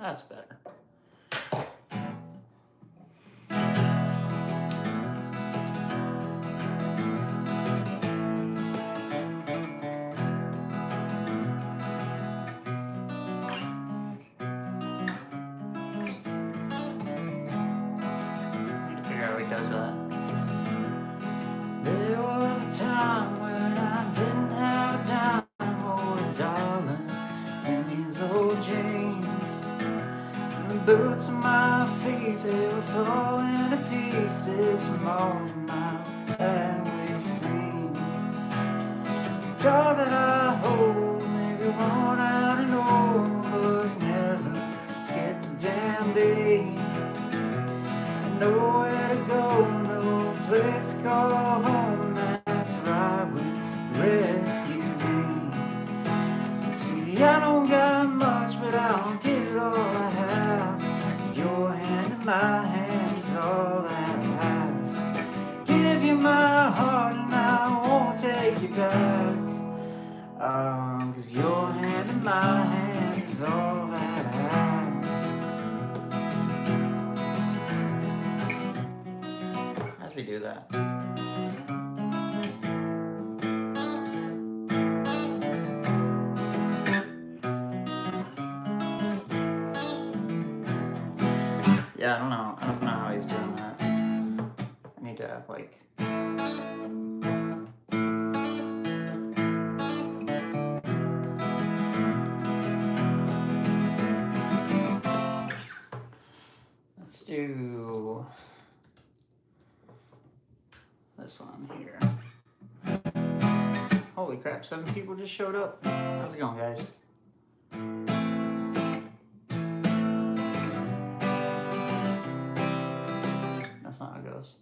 That's better. Need to figure out how he does that. There was a time when I didn't have a dime or a dollar in these old jeans. The boots on my feet, they were falling to pieces from all the miles that we've seen. The doll that I hold may be worn out and old, but never skipped a damn day. Nowhere to go, no place to call home. That's right, will rescue me. See, I don't got much, but I'll give it all I have. 'Cause your hand in my hand is all that I ask. Give you my heart and I won't take you back. 'Cause your hand in my hand is all that I ask. How's he do that? Yeah, I don't know how he's doing that. I need to like let's do this one here. Holy crap, 7 people just showed up. How's it going, guys? That's not how it goes.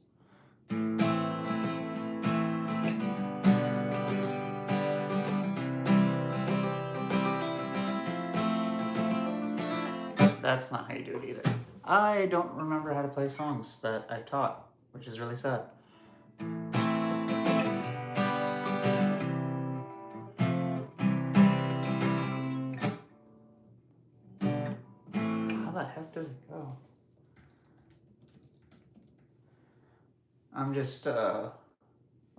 That's not how you do it either. I don't remember how to play songs that I've taught, which is really sad. How the heck does it go? I'm just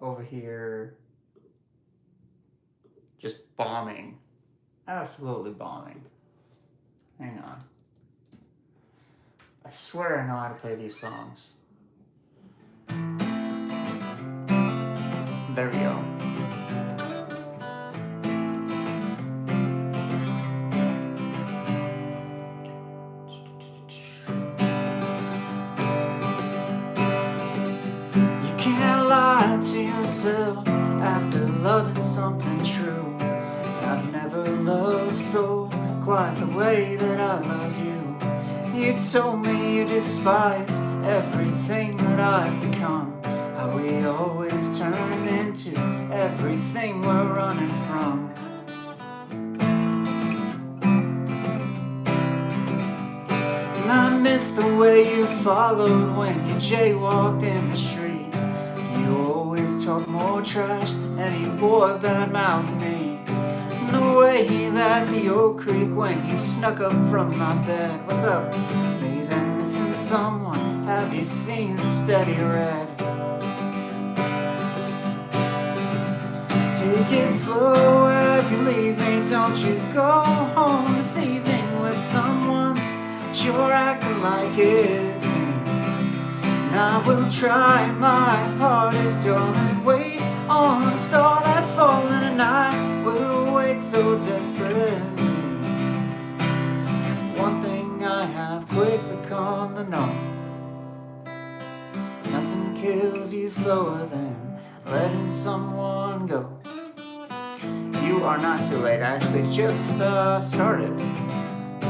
over here just bombing. Absolutely bombing. Hang on. I swear I know how to play these songs. There we go. You can't lie to yourself after loving something true. I've never loved a soul quite the way that I love you. You told me you despise everything that I've become. How we always turn into everything we're running from. And I miss the way you followed when you jaywalked in the street. You always talk more trash, any boy badmouthed me. And the way that the old creek when you snuck up from my bed. What's up? Maybe I'm missing someone. Have you seen the steady red? Take it slow as you leave me. Don't you go home this evening with someone that you're acting like is me. And I will try my hardest, darling. Wait on a star that's falling, and I will wait so desperately. One thing I have quickly come to know: nothing kills you slower than letting someone go. You are not too late. I actually just started.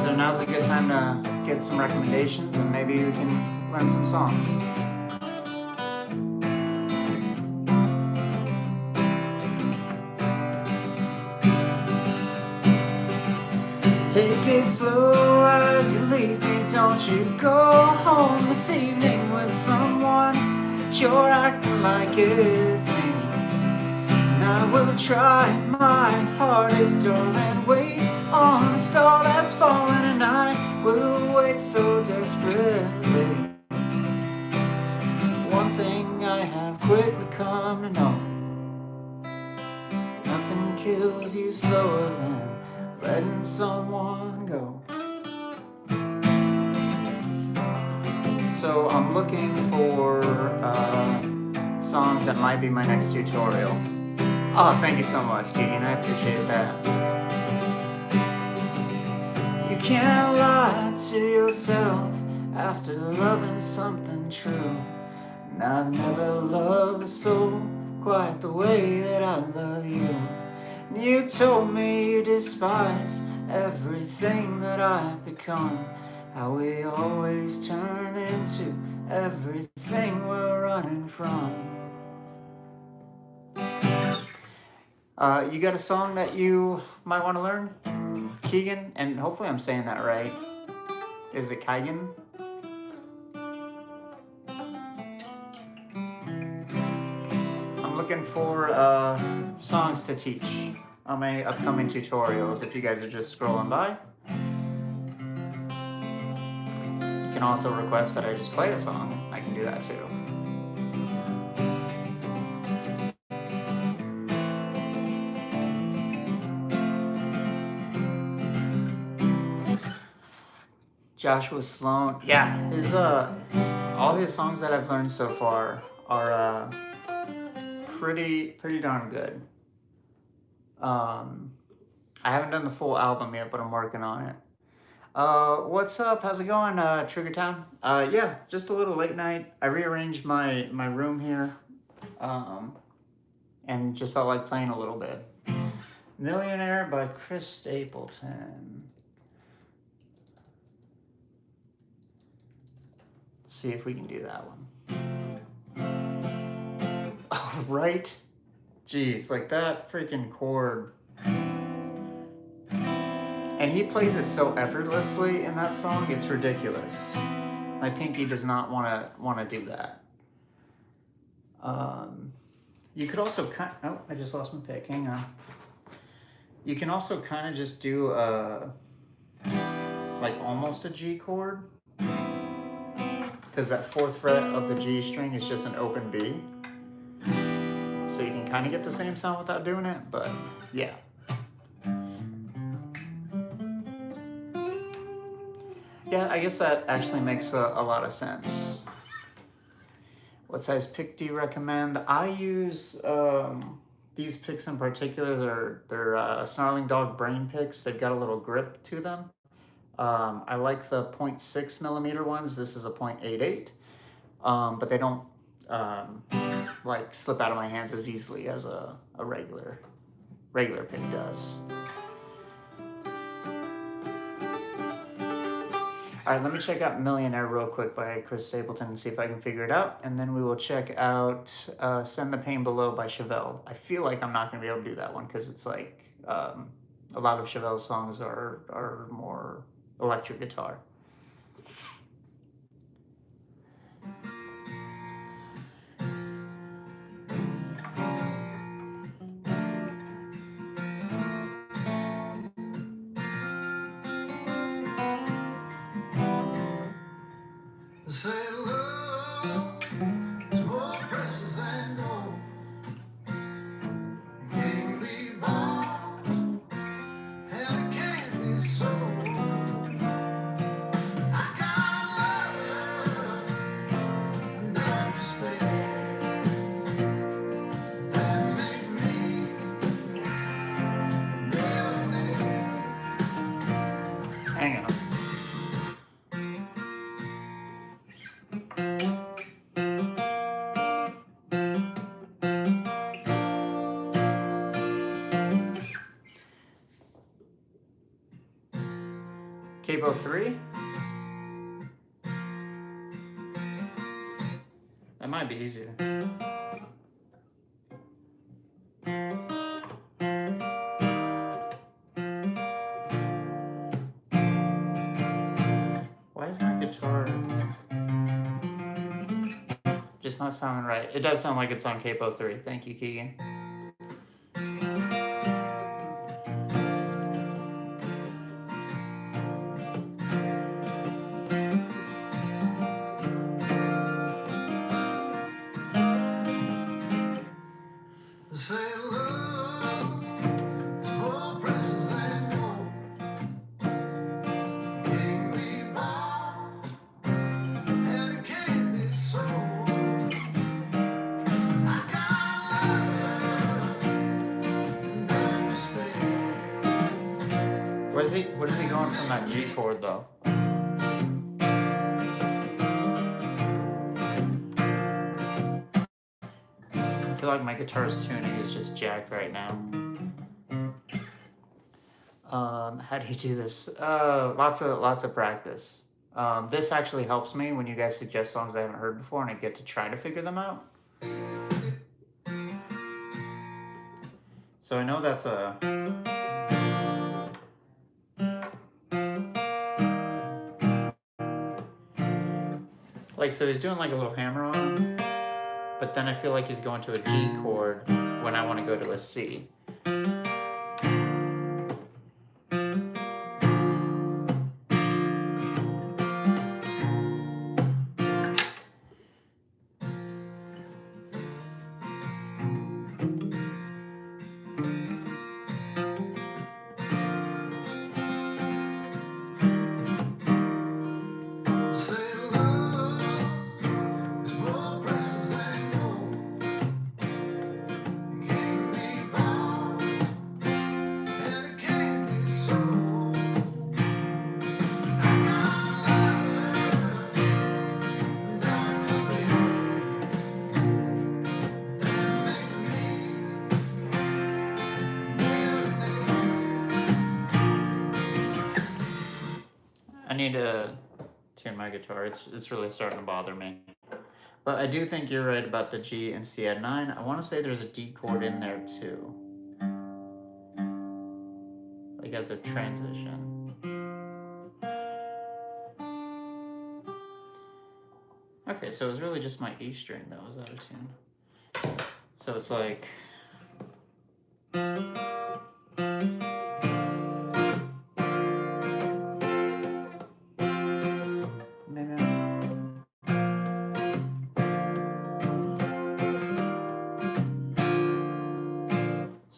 So now's a good time to get some recommendations and maybe we can learn some songs. Take it slow as you leave me. Don't you go home this evening with someone that you're acting like is me. And I will try my hardest, darling. Wait on a star that's falling, and I will wait so desperately. One thing I have quickly come to know: nothing kills you slower than letting someone go. So I'm looking for songs that might be my next tutorial. Oh, thank you so much, Keegan. I appreciate that. You can't lie to yourself after loving something true. And I've never loved a soul quite the way that I love you. And you told me you despise everything that I've become. How we always turn into everything we're running from. You got a song that you might want to learn, Keegan? And hopefully I'm saying that right. Is it Keegan? I'm looking for songs to teach on my upcoming tutorials if you guys are just scrolling by. You can also request that I just play a song. I can do that too. Joshua Sloan, yeah, his all his songs that I've learned so far are pretty darn good. I haven't done the full album yet, but I'm working on it. What's up? How's it going, Triggertown? Yeah, just a little late night. I rearranged my room here, and just felt like playing a little bit. Millionaire by Chris Stapleton. See if we can do that one. Oh, right? Jeez, like that freaking chord. And he plays it so effortlessly in that song, it's ridiculous. My pinky does not want to do that. You could also oh, I just lost my pick. Hang on. You can also kind of just do like almost a G chord, because that 4th fret of the G string is just an open B. So you can kind of get the same sound without doing it, but yeah. Yeah, I guess that actually makes a lot of sense. What size pick do you recommend? I use these picks in particular. They're Snarling Dog Brain picks. They've got a little grip to them. I like the 0.6 millimeter ones. This is a 0.88, but they don't like slip out of my hands as easily as a regular pick does. All right, let me check out Millionaire real quick by Chris Stapleton and see if I can figure it out, and then we will check out Send the Pain Below by Chavez. I feel like I'm not going to be able to do that one because it's like a lot of Chavez's songs are more electric guitar. Hang on. Capo 3? That might be easier. Why is my guitar just not sounding right? It does sound like it's on Capo 3. Thank you, Keegan. What is he going from that G chord though? I feel like my guitar's tuning is just jacked right now. How do you do this? Lots of practice. This actually helps me when you guys suggest songs I haven't heard before and I get to try to figure them out. So I know that's a... Like, so he's doing like a little hammer on, but then I feel like he's going to a G chord when I want to go to a C. I need to tune my guitar. It's really starting to bother me. But I do think you're right about the G and C at 9. I want to say there's a D chord in there too. Like as a transition. Okay, so it was really just my E string that was out of tune. So it's like...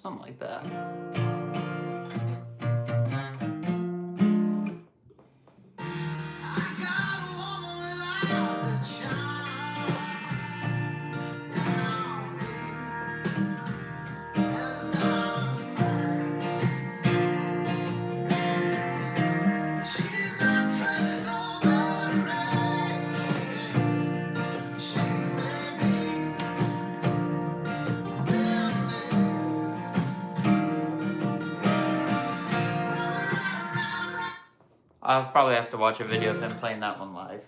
something like that. I'll probably have to watch a video of him playing that one live.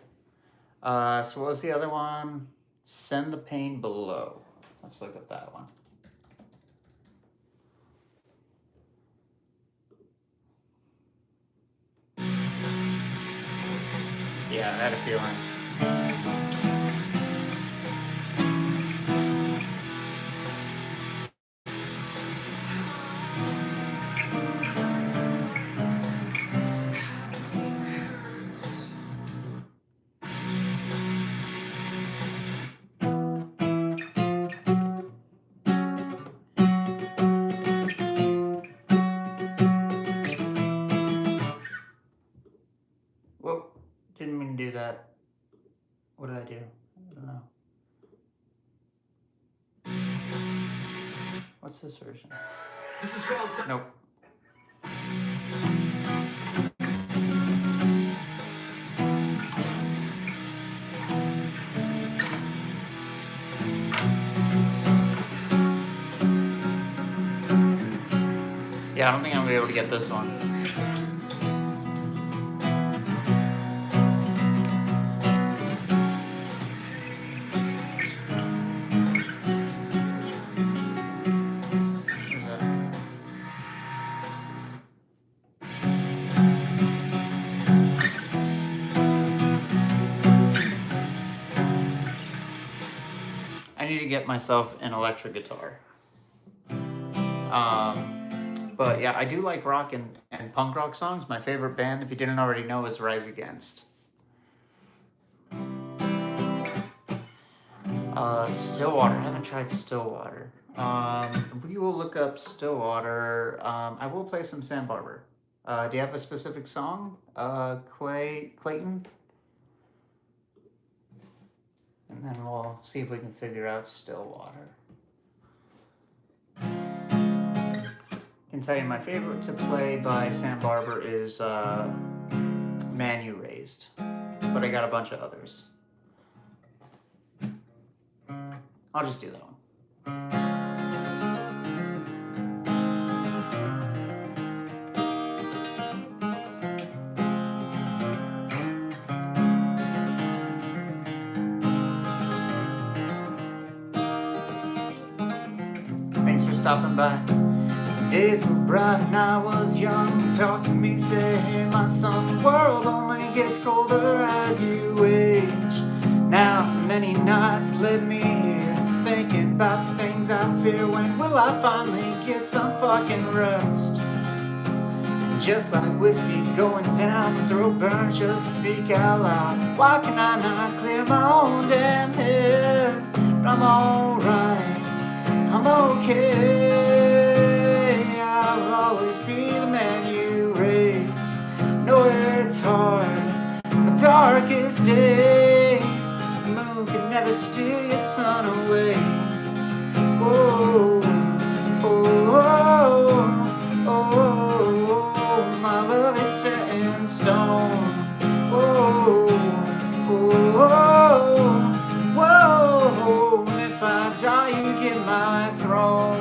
So what was the other one? Send the Pain Below. Let's look at that one. Yeah, I had a feeling. Whoa, didn't mean to do that. What did I do? I don't know. What's this version? This is called... Nope. Yeah, I don't think I'm gonna be able to get this one. I need to get myself an electric guitar. But yeah, I do like rock and punk rock songs. My favorite band, if you didn't already know, is Rise Against. Stillwater. I haven't tried Stillwater. We will look up Stillwater. I will play some Sam Barber. Do you have a specific song? Clayton? And then we'll see if we can figure out Stillwater. Can can tell you my favorite to play by Sam Barber is Man You Raised, but I got a bunch of others. I'll just do that one. Thanks for stopping by. Days were bright and I was young. Talk to me, say, hey my son, the world only gets colder as you age. Now so many nights led me here, thinking about the things I fear. When will I finally get some fucking rest? Just like whiskey going down, my throat burns just to speak out loud. Why can I not clear my own damn head? But I'm alright, I'm okay. I'll always be the man you raise. Know it's hard, my darkest days. The moon can never steal your sun away. Oh, oh, oh, oh, my love is set in stone. Oh, oh, oh, whoa, and if I die you get my throne.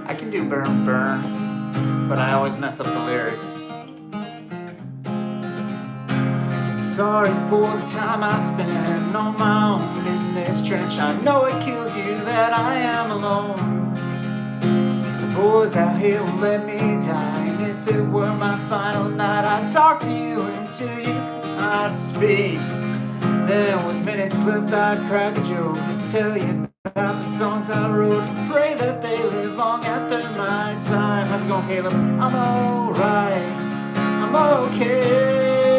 I can do burn, burn, but I always mess up the lyrics. Sorry for the time I spent on my own in this trench. I know it kills you that I am alone. The boys out here won't let me die, and if it were my final night, I'd talk to you until you could not speak. Then with minutes left I'd crack a joke, tell you about the songs I wrote, pray that they live long after my time. How's it going, Caleb? I'm alright, I'm okay.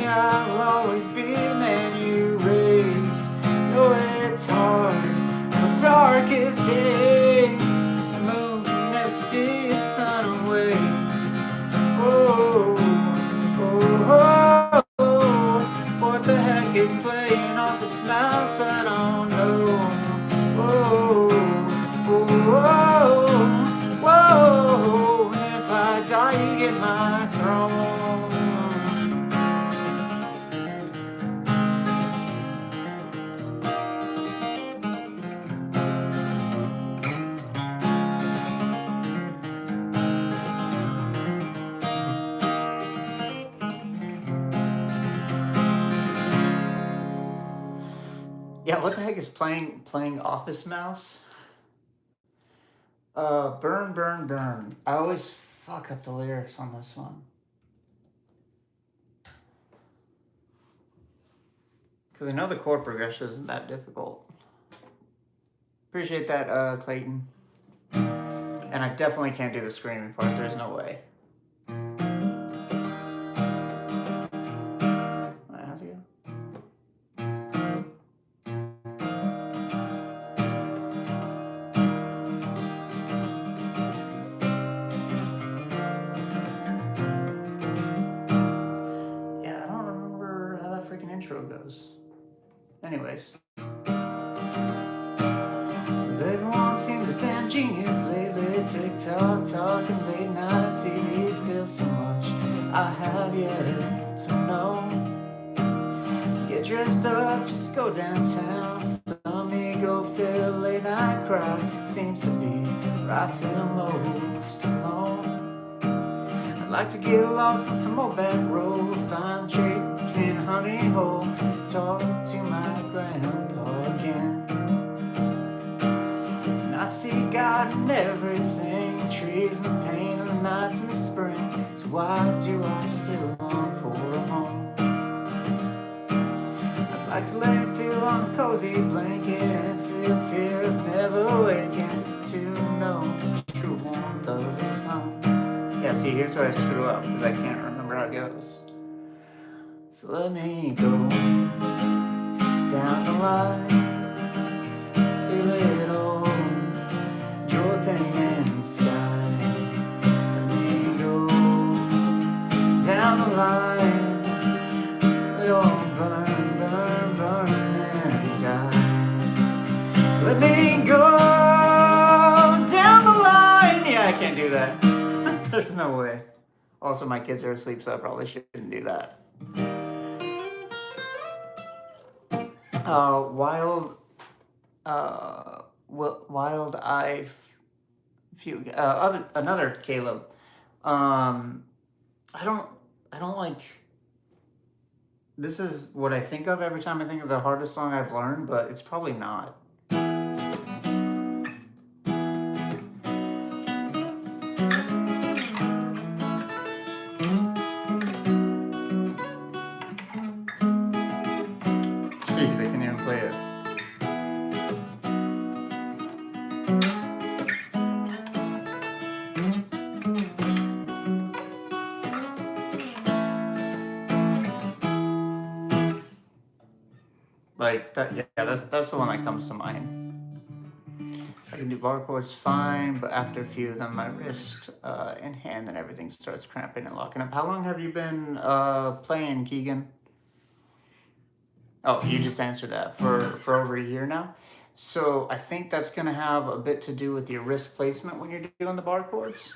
I'll always be the man you raise. Know it's hard, my darkest days. The moon can never steal your sun away. Oh, oh, oh, oh, what the heck is playing off this mouse? I don't know. Oh, oh, oh, whoa, and if I die you get my throne. Yeah, what the heck is playing Office Mouse? Burn, burn, burn. I always fuck up the lyrics on this one. Because I know the chord progression isn't that difficult. Appreciate that, Clayton. And I definitely can't do the screaming part. There's no way. How's it go? Intro goes. Anyways. Everyone seems to have been genius lately. TikTok, talking, late night TV. Still so much I have yet to know. Get dressed up just to go downtown. Some ego fill late night crowd. Seems to be where I feel most alone. I'd like to get lost on some old back road. Find trade in honey hole, talk to my grandpa again. And I see God in everything, trees and the pain of the nights in the spring. So why do I still long for a home? I'd like to lay and feel on a cozy blanket and feel fear of never waking to know the true warmth of the sun. Yeah, see, here's where I screw up because I can't remember how it goes. So let me go down the line, feel it all, joy, pain, and sky. Let me go down the line. can't do that. There's no way. Also, my kids are asleep, so I probably shouldn't do that. Wild Eye Fugue. Another Caleb. I don't like. This is what I think of every time I think of the hardest song I've learned, but it's probably not. Jeez, they can even play it. Like that, yeah, that's the one that comes to mind. I can do bar chords fine, but after a few of them, my wrist and hand and everything starts cramping and locking up. How long have you been playing, Keegan? Oh, you just answered that. For over a year now. So I think that's going to have a bit to do with your wrist placement when you're doing the bar chords.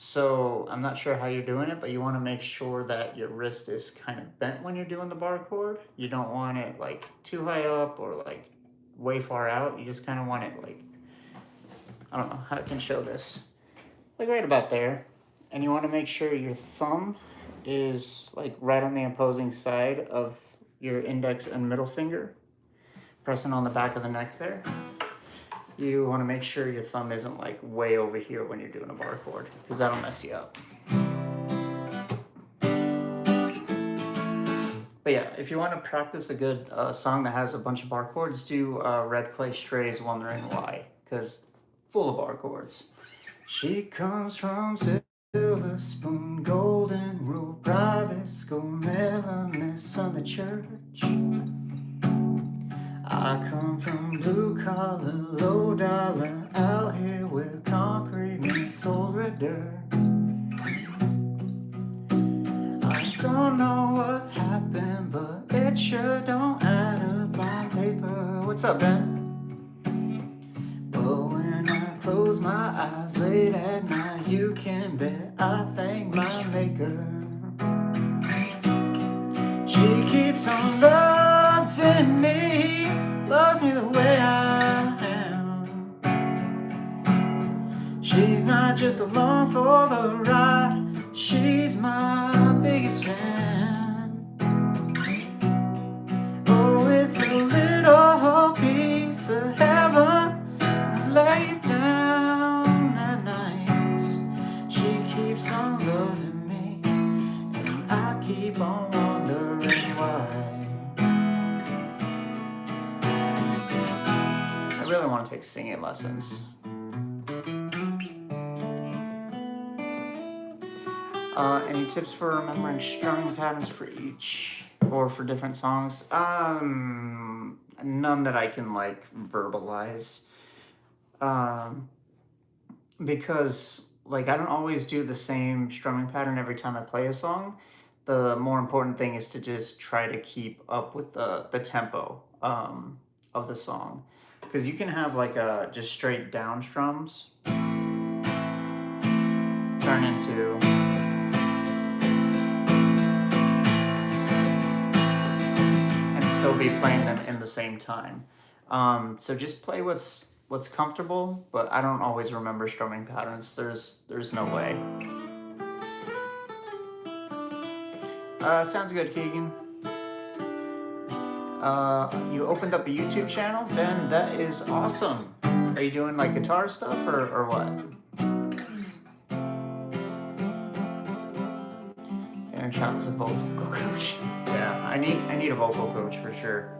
So I'm not sure how you're doing it, but you want to make sure that your wrist is kind of bent when you're doing the bar chord. You don't want it like too high up or like way far out. You just kind of want it like, I don't know how I can show this, like right about there. And you want to make sure your thumb is like right on the opposing side of your index and middle finger, pressing on the back of the neck there. You want to make sure your thumb isn't like way over here when you're doing a bar chord, because that'll mess you up. But yeah, if you want to practice a good song that has a bunch of bar chords, do Red Clay Strays Wondering Why, because full of bar chords. She comes from Silver Spoon, Golden Rule, private school, never miss Sunday church. I come from blue collar, low dollar, out here where concrete meets old red dirt. I don't know what happened, but it sure don't add up on paper. What's up, Ben? But when I close my eyes late at night, you can bet I thank my maker. She keeps on loving me, loves me the way I am. She's not just along for the ride, she's my biggest fan. Oh, it's a little piece of heaven I lay down at night. She keeps on loving me, and I keep on wondering why. I really want to take singing lessons. Any tips for remembering strumming patterns for each or for different songs? None that I can like verbalize. Because like I don't always do the same strumming pattern every time I play a song. The more important thing is to just try to keep up with the tempo of the song. Because you can have like just straight down strums turn into and still be playing them in the same time. So just play what's comfortable, but I don't always remember strumming patterns. There's no way. Sounds good, Keegan. You opened up a YouTube channel, Ben. That is awesome. Are you doing like guitar stuff or what? Aaron Chavez is a vocal coach. Yeah, I need a vocal coach for sure.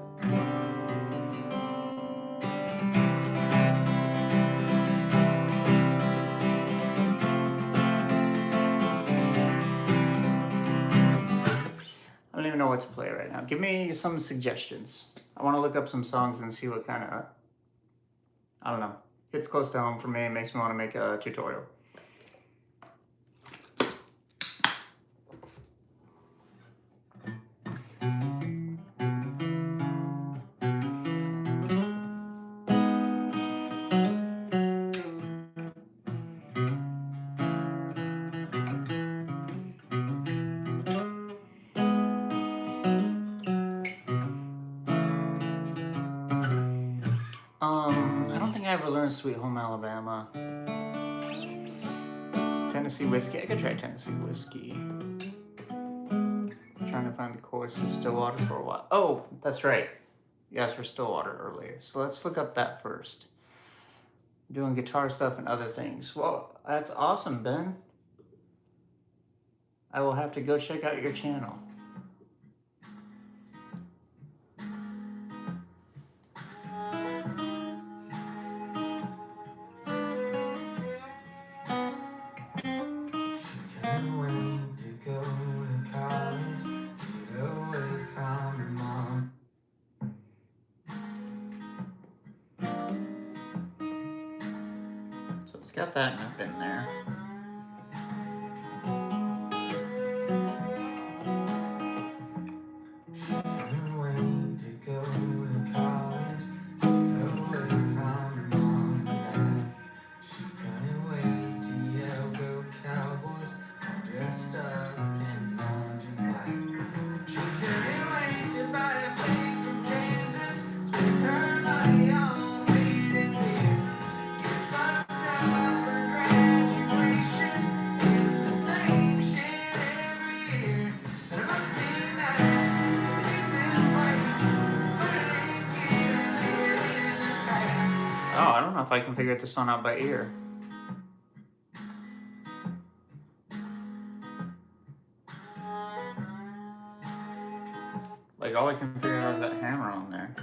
I don't even know what to play right now. Give me some suggestions. I want to look up some songs and see what kind of, I don't know, hits close to home for me. It makes me want to make a tutorial. never learned Sweet Home Alabama. Tennessee Whiskey. I could try Tennessee Whiskey. Trying to find the chords to Stillwater for a while. Oh, that's right. You asked for Stillwater earlier. So let's look up that first. Doing guitar stuff and other things. Well, that's awesome, Ben. I will have to go check out your channel. So it's got that note in there. I don't know if I can figure this one out by ear. Like, all I can figure out is that hammer on there.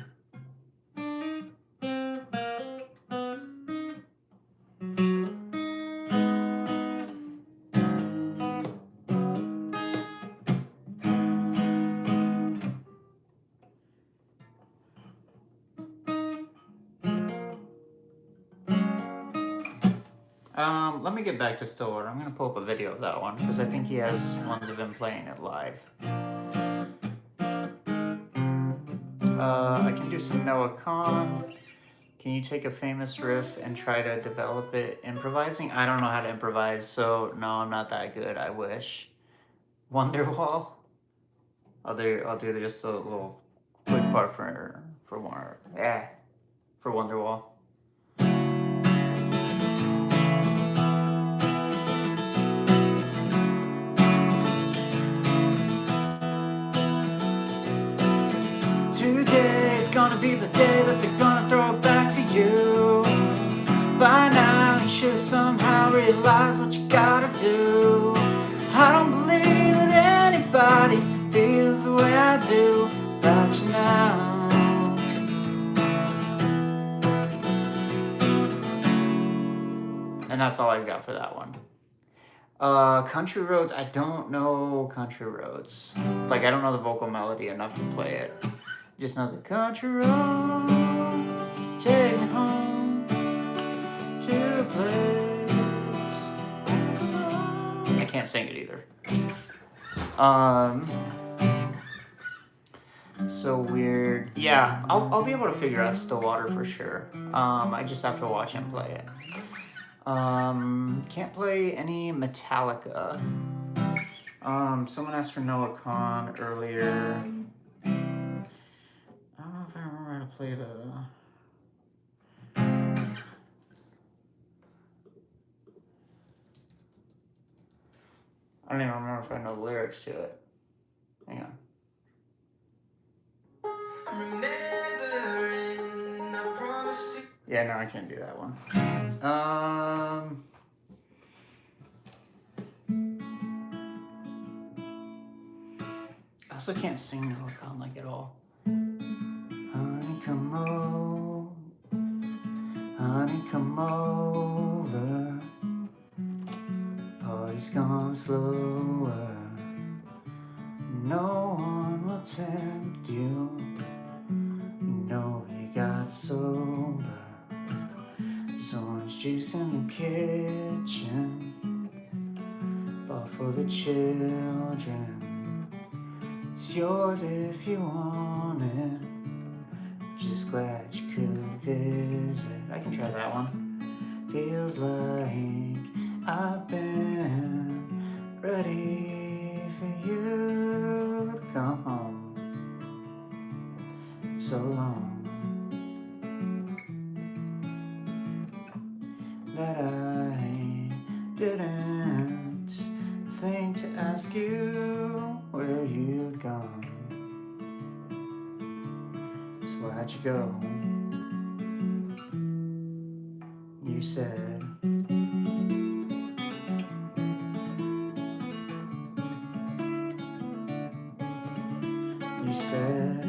Let me get back to Stillwater. I'm going to pull up a video of that one because I think he has ones of him playing it live. I can do some Noah Kahan. Can you take a famous riff and try to develop it improvising? I don't know how to improvise, so no, I'm not that good. I wish. Wonderwall. I'll do just a little quick part for Wonderwall. Today's gonna be the day that they're gonna throw it back to you. By now you should somehow realize what you gotta do. I don't believe that anybody feels the way I do about you now. And that's all I've got for that one. Country Roads, I don't know Country Roads. Like, I don't know the vocal melody enough to play it. Just know the country road, take me home to a place. I can't sing it either. So weird. Yeah, I'll be able to figure out Stillwater for sure. I just have to watch him play it. Can't play any Metallica. Someone asked for Noah Kahan earlier. I don't know if I remember how to play the... I don't even remember if I know the lyrics to it. Hang on. Yeah, no, I can't do that one. I also can't sing Noah Kahan like at all. Honey, come over. Party's gone slower. No one will tempt you. You know you got sober. So much juice in the kitchen. Bought for the children. It's yours if you want it. Just glad you could visit. I can try that one. Feels like I've been ready for you to come home. So long. think to ask you where you'd gone. So why'd you go? You said, you said,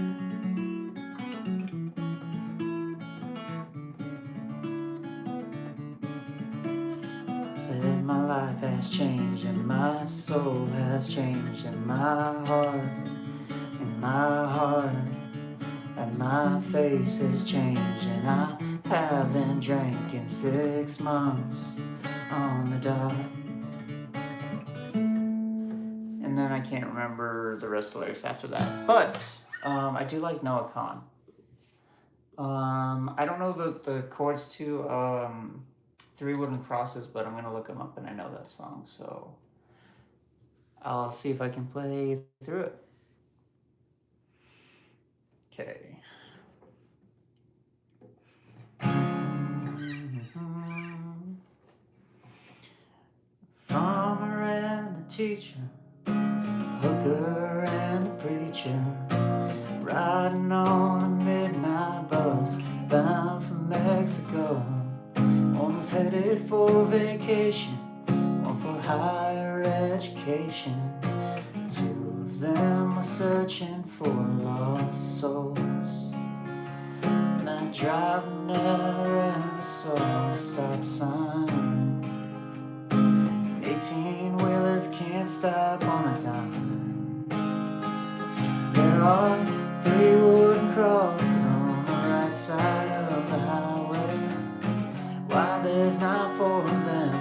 said my life has changed and my soul has changed and my heart, and my face has changed and I haven't drank in 6 months on the dot. And then I can't remember the rest of the lyrics after that. But I do like Noah Kahan. I don't know the chords to Three Wooden Crosses, but I'm going to look them up and I know that song. So I'll see if I can play through it. Okay. Farmer and a teacher, hooker and a preacher, riding on a midnight bus bound for Mexico. One's headed for vacation, one for higher education. Two of them are searching for lost souls. Not driving around a stop sign. 18-wheelers can't stop on a dime. There are 3 wooden crosses on the right side of the highway. Why there's not 4 of them,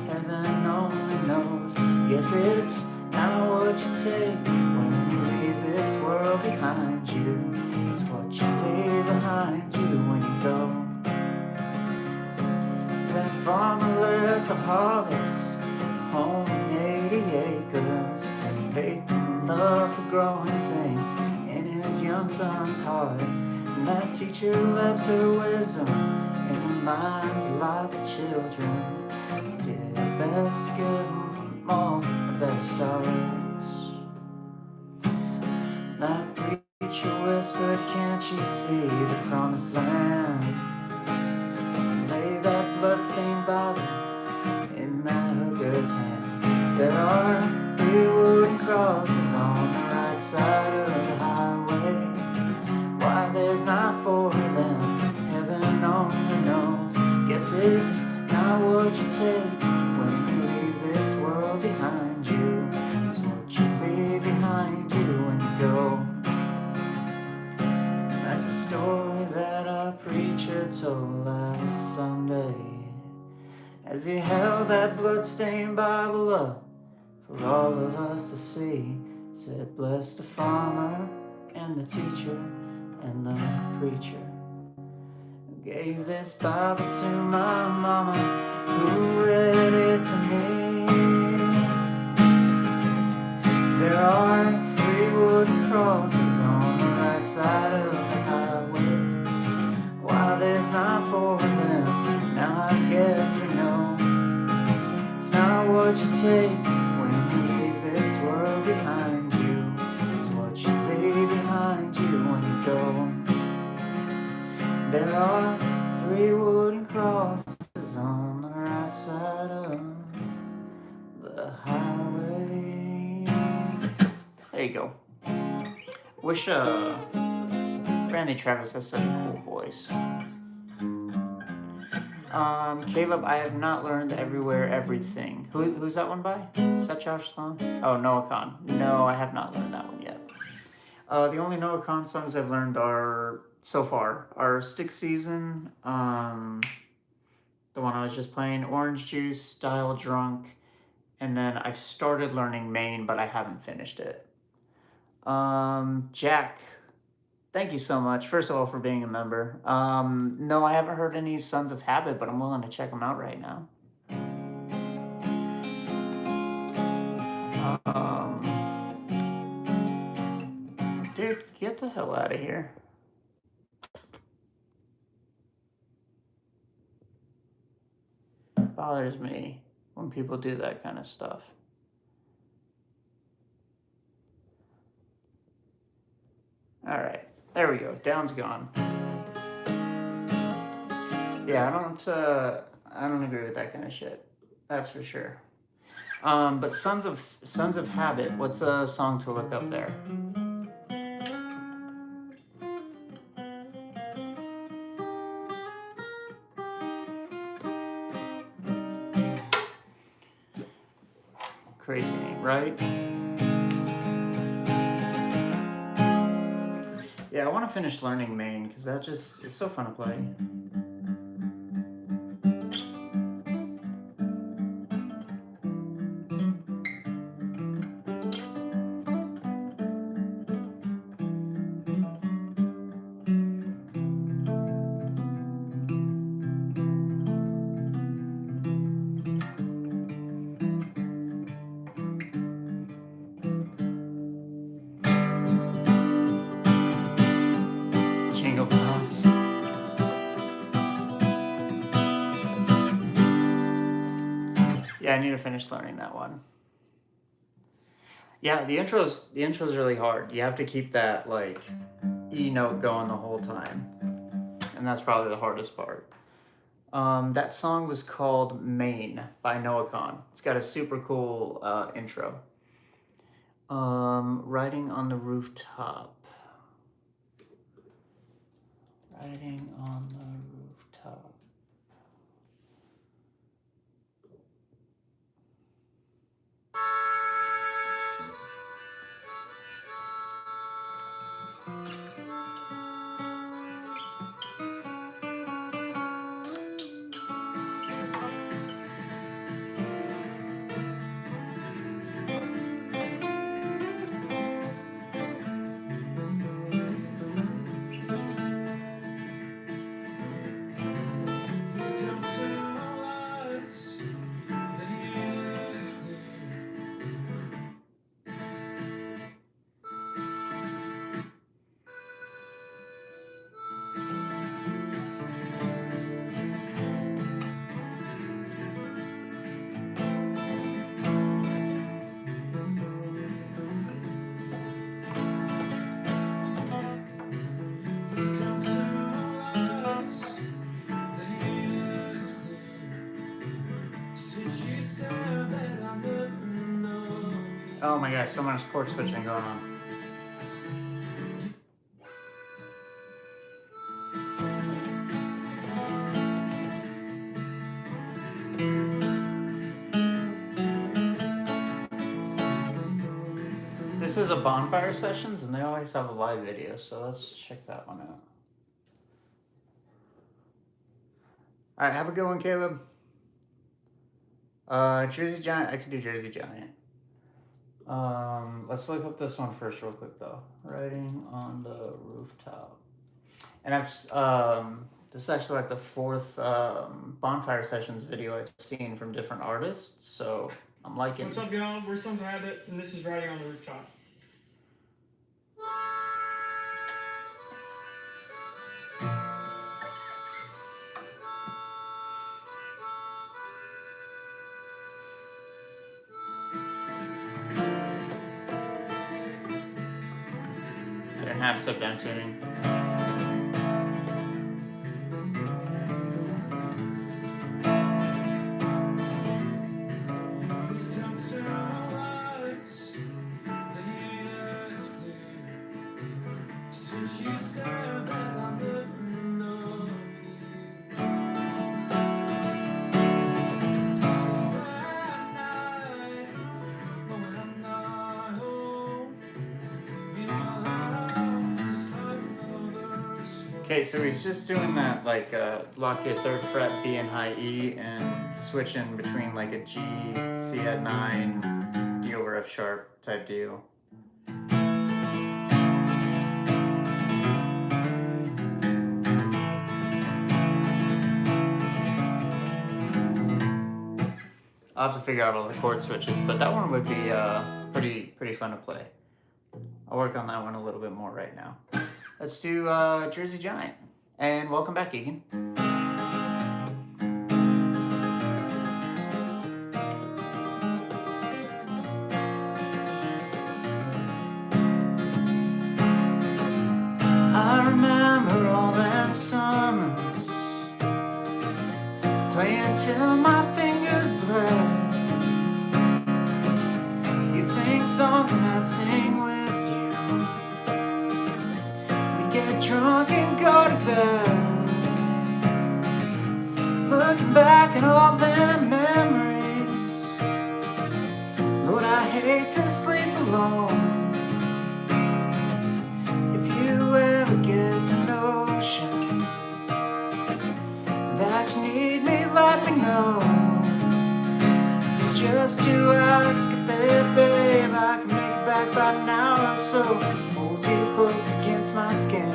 heaven only knows. Guess it's not what you take when you leave this world behind you. It's what you leave behind you when you go. That farmer left the harvest, home in 80 acres, faith and love for growing things in his young son's heart. And that teacher left her wisdom in the minds of lots of children. Did her best to give them all the best starts. That preacher whispered, can't you see the promised land? Lay that bloodstained Bible in that hooker's hands. There are 3 wooden crosses on the right side of the highway. Why there's not 4 of them, heaven only knows. Guess it's not what you take when you leave this world behind you. It's what you leave behind you when you go. That's a story that our preacher told last Sunday, as he held that bloodstained Bible up for all of us to see. Said, bless the farmer and the teacher and the preacher who gave this Bible to my mama, who read it to me. There are 3 wooden crosses on the right side of the highway. Why there's not 4 of them, now I guess we know. It's not what you take when you leave this world behind you. It's what you leave behind you when you go. There are 3 wooden crosses on the right side of the highway. There you go. Wish Randy Travis has such a cool voice. Caleb, I have not learned Everywhere Everything. Who's that one by? Is that Josh Sloan? Oh, Noah Kahan. No, I have not learned that one yet. The only Noah Kahan songs I've learned so far are Stick Season, the one I was just playing, Orange Juice, Dial Drunk, and then I've started learning Maine, but I haven't finished it. Jack, thank you so much, first of all, for being a member. No, I haven't heard any Sons of Habit, but I'm willing to check them out right now. Dude, get the hell out of here. It bothers me when people do that kind of stuff. All right, there we go. Down's gone. Yeah, I don't agree with that kind of shit. That's for sure. But Sons of Habit. What's a song to look up there? Crazy name, right? Yeah, I want to finish learning Main because it's so fun to play. Jingle bells. Yeah, I need to finish learning that one. Yeah, the intro's really hard. You have to keep that like E note going the whole time, and that's probably the hardest part. That song was called Main by Noah Kahn. It's got a super cool intro. Riding on the Rooftop. Riding on the Rooftop. Oh my gosh, so much chord switching going on. This is a Bonfire Sessions, and they always have a live video, so let's check that one out. All right, have a good one, Caleb. Jersey Giant, I can do Jersey Giant. Let's look up this one first real quick though. Riding on the Rooftop. And I've, this is actually like the fourth Bonfire Sessions video I've seen from different artists, so I'm liking it. What's up, y'all? We're Sons of Habit, and this is Riding on the Rooftop. Half step down tuning. Okay, so he's just doing that like lock your third fret B and high E and switching between like a G, C at 9, D over F sharp type deal. I'll have to figure out all the chord switches, but that one would be pretty fun to play. I'll work on that one a little bit more right now. Let's do Jersey Giant. And welcome back, Egan. remember all them summers, playing till my fingers bled. You'd sing songs and I'd sing with you. We'd get drunk and go to bed. Looking back at all them memories, Lord, I hate to sleep alone. If you ever get the notion that you need me, let me know. It's just 2 hours to get there, babe. I can make it back by an hour or so. Hold you close against my skin,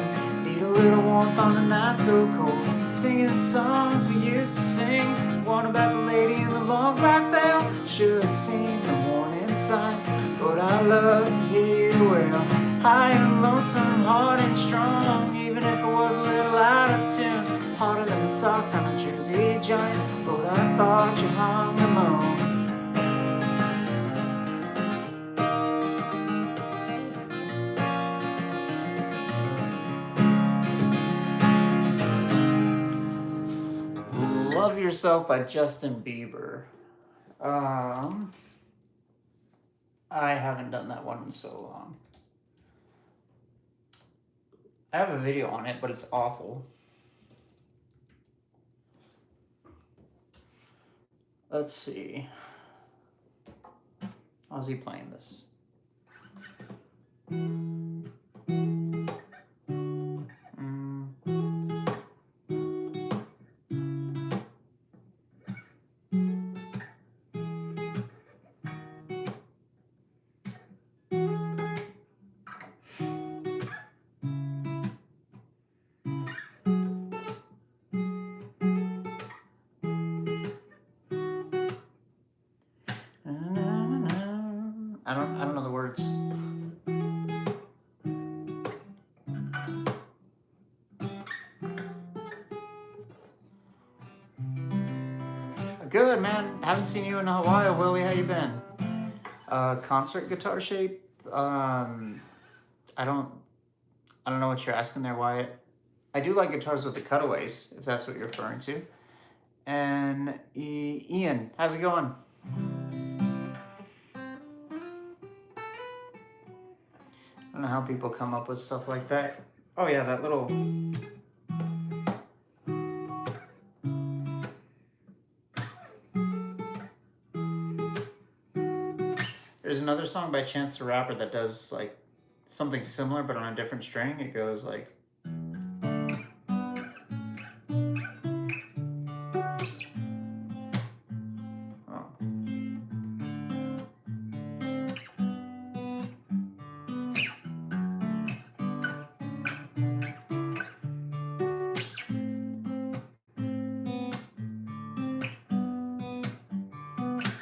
need a little warmth on a night so cold. Singing songs we used to sing, one about the lady in the long black veil. Should have seen the warning signs, but I love to hear you well. High and lonesome, hard and strong, even if it was a little out of tune. Harder than the socks on a Jersey giant, but I thought you hung them on. Love Yourself by Justin Bieber. I haven't done that one in so long. I have a video on it, but it's awful. Let's see. How's he playing this? I don't know the words. Good, man. Haven't seen you in a while, Willie. How you been? Concert guitar shape. I don't know what you're asking there, Wyatt. I do like guitars with the cutaways, if that's what you're referring to. And Ian, how's it going? I don't know how people come up with stuff like that. Oh yeah, that little... There's another song by Chance the Rapper that does like something similar but on a different string. It goes like...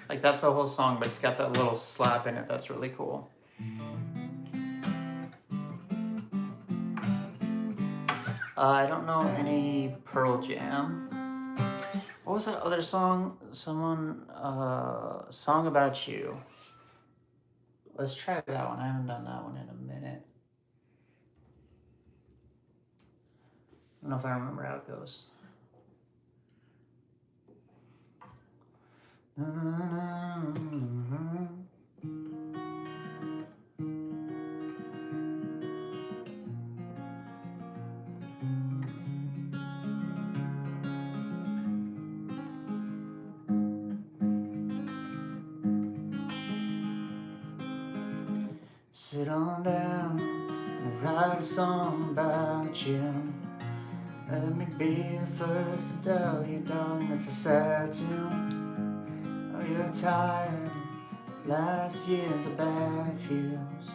Like that's the whole song, but it's got that little slap in it. That's really cool. I don't know any Pearl Jam. What was that other song? Someone, Song About You. Let's try that one. I haven't done that one in a minute. I don't know if I remember how it goes. Sit on down and write a song about you. Let me be the first to tell you, darling, it's a sad tune. Oh, you're tired, last year's a bad fuse.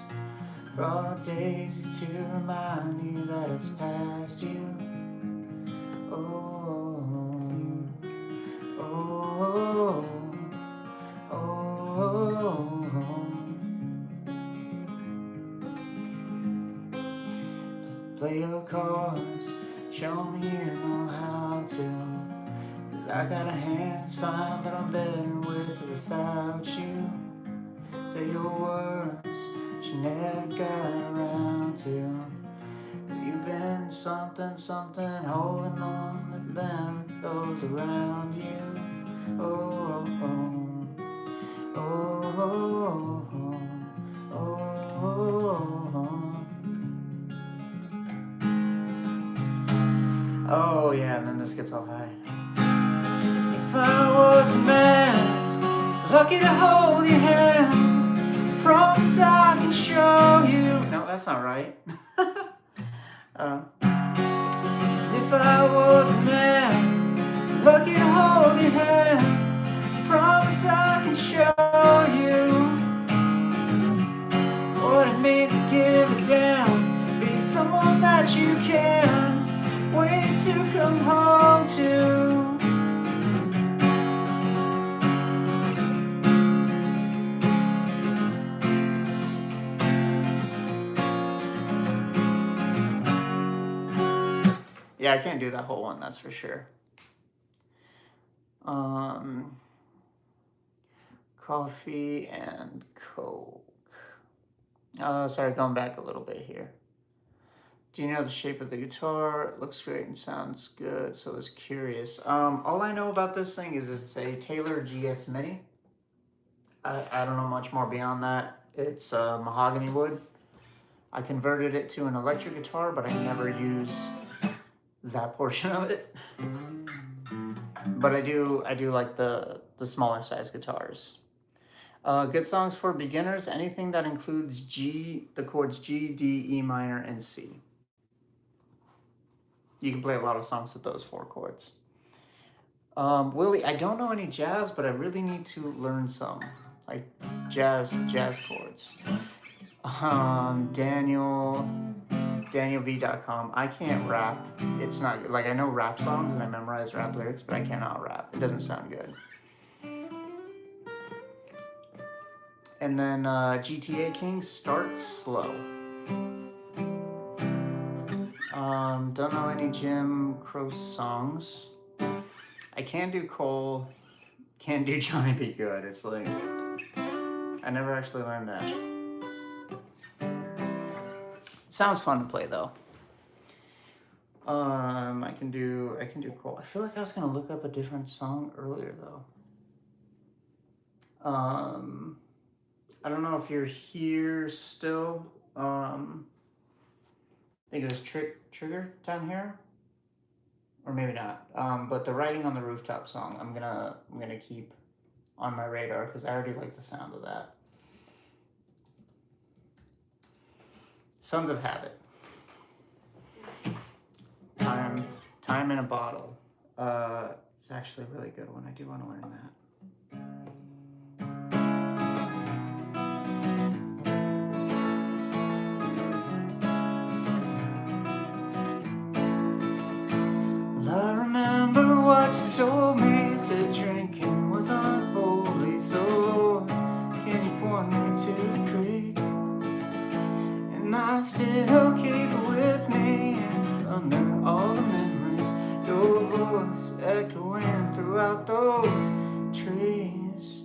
Broad days to remind you that it's past you. Oh, oh, oh, oh. Play your cards, show me you know how to. 'Cause I got a hand, it's fine, but I'm better with or without you. Say your words, she never got around to. 'Cause you've been something, something, holding on to them, those around you. Oh, oh, oh, oh, oh. Oh yeah, and then this gets all high. If I was a man, lucky to hold your hand, promise I can show you. No, that's not right. If I was a man, lucky to hold your hand, promise I can show you what it means to give it down, be someone that you can wait to come home to. Yeah, I can't do that whole one, that's for sure. Coffee and Coke. Sorry, going back a little bit here. Do you know the shape of the guitar? It looks great and sounds good, so I was curious. All I know about this thing is it's a Taylor GS Mini. I don't know much more beyond that. It's mahogany wood. I converted it to an electric guitar, but I never use that portion of it. But I do like the smaller size guitars. Good songs for beginners, anything that includes the chords G, D, E minor, and C. You can play a lot of songs with those 4 chords. Willie, I don't know any jazz, but I really need to learn some, like jazz chords. danielv.com. I can't rap. It's not like I know rap songs and I memorize rap lyrics, but I cannot rap. It doesn't sound good. And then GTA King, Start Slow. Don't know any Jim Croce songs. I can do Cole, can't do Johnny Be Good. It's like, I never actually learned that. It sounds fun to play though. I can do Cole. I feel like I was gonna look up a different song earlier though. I don't know if you're here still. I think it was Trigger down here, or maybe not. But the Writing on the Rooftop song, I'm gonna keep on my radar because I already like the sound of that. Sons of Habit. Time in a Bottle. It's actually a really good one. I do want to learn that. I remember what you told me, said drinking was unholy, so Lord, can you point me to the creek? And I still keep it with me, and under all the memories, your voice echoing throughout those trees.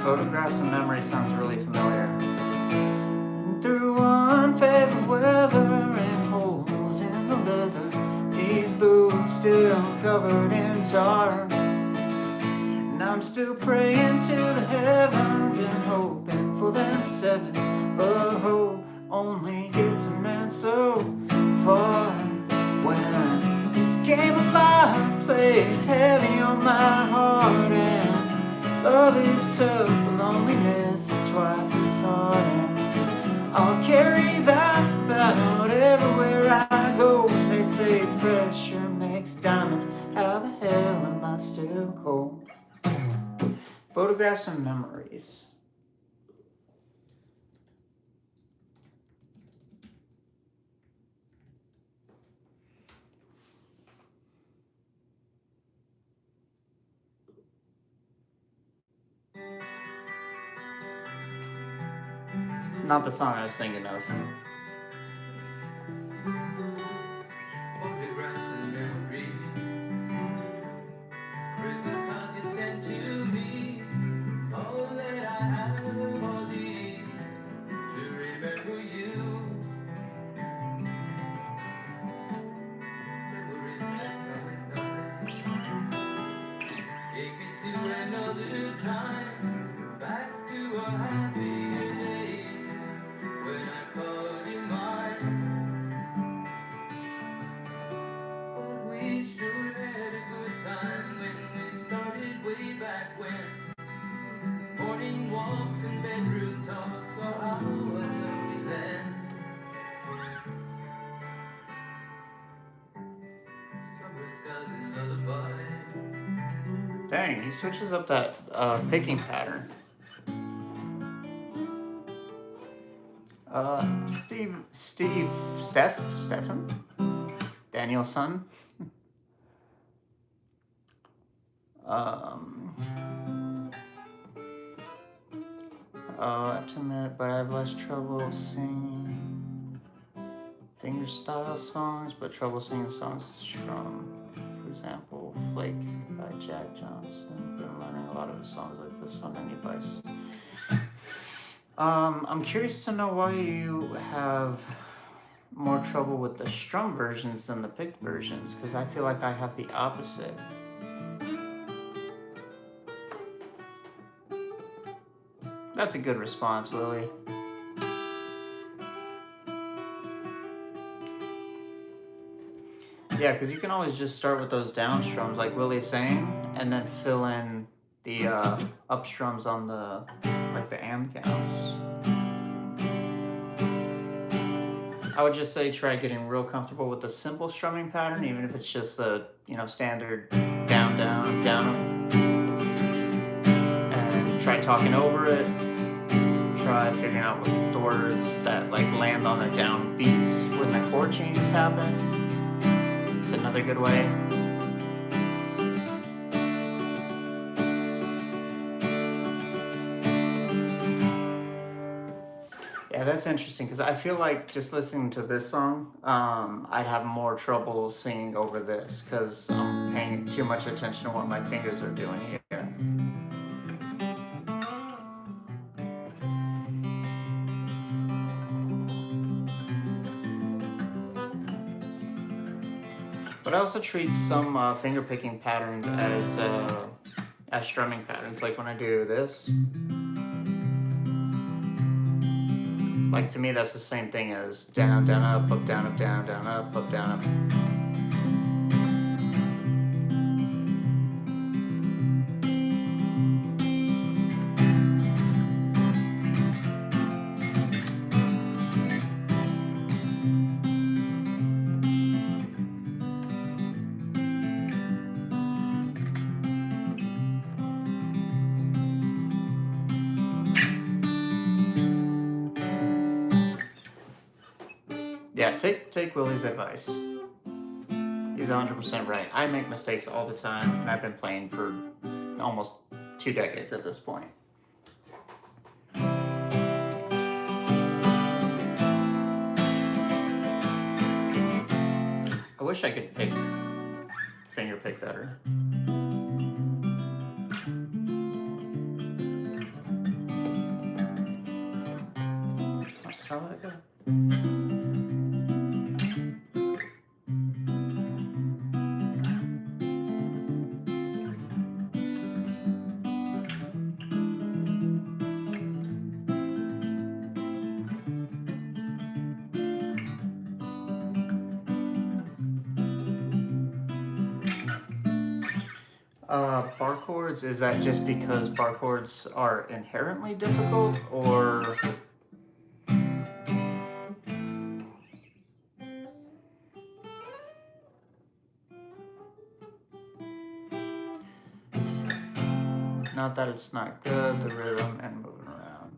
Photographs and Memory sounds really familiar. Through unfavored weather and holes in the leather, these boots still covered in tar. And I'm still praying to the heavens and hoping for them sevens, but hope only gets a man so far. When this game of life plays heavy on my heart, and love is tough, but loneliness is twice as hard. And I'll carry that about everywhere I go. When they say pressure makes diamonds, how the hell am I still cold? Photographs and Memories. Not the song I was thinking of. Photographs and memories, Christmas cards you sent to me, all that I another time, back to a happier day, when I called you mine. But we sure had a good time when we started way back when. Morning walks and bedroom talks, oh how I loved you then. Summer skies and lullabies. Dang, he switches up that picking pattern. Stefan? Daniel's son? I have to admit, but I have less trouble singing fingerstyle songs, but trouble singing songs from, for example, Flake by Jack Johnson. Been learning a lot of his songs like this one, Any Vice. I'm curious to know why you have more trouble with the strum versions than the picked versions, because I feel like I have the opposite. That's a good response, Willie. Yeah, because you can always just start with those down strums like Willie's saying, and then fill in the up strums on the, like the and counts. I would just say try getting real comfortable with the simple strumming pattern, even if it's just the, you know, standard down, down, down. And try talking over it. Try figuring out what the words that like land on a down beat when the chord changes happen. It's another good way. Yeah, that's interesting because I feel like just listening to this song, I'd have more trouble singing over this because I'm paying too much attention to what my fingers are doing here. But I also treat some finger picking patterns as strumming patterns, like when I do this. Like to me, that's the same thing as down, down, up, down, up, down, down, up, down, up. Yeah, take Willie's advice. He's 100% right. I make mistakes all the time, and I've been playing for almost 2 decades at this point. I wish I could finger pick better. How did it go? Bar chords, is that just because bar chords are inherently difficult, or not that it's not good, the rhythm and moving around?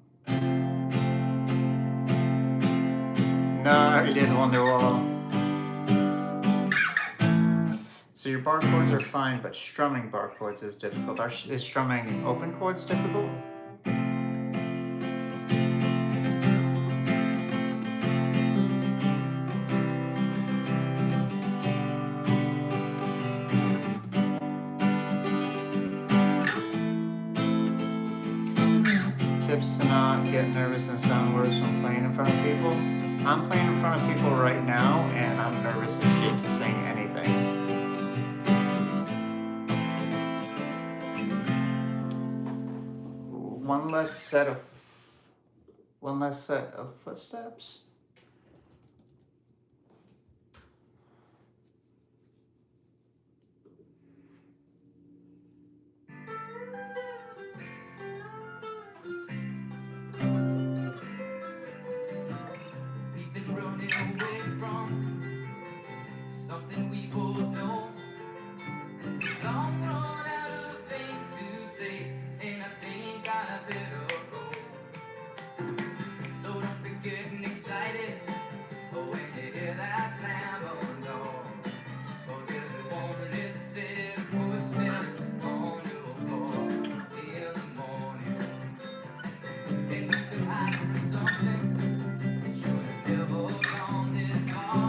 No, I already did Wonderwall. So your bar chords are fine, but strumming bar chords is difficult. Is strumming open chords difficult? Tips to not get nervous and sound worse when playing in front of people. I'm playing in front of people right now, and I'm nervous as shit to sing anything. one less set of footsteps. We've been running away from something we both know. Long run out of things to say, and I think I better go. So don't be getting excited when you hear that slam on the door. Or there's a warning set of footsteps on your floor in the morning. And we could hide from something that should have never gone this far.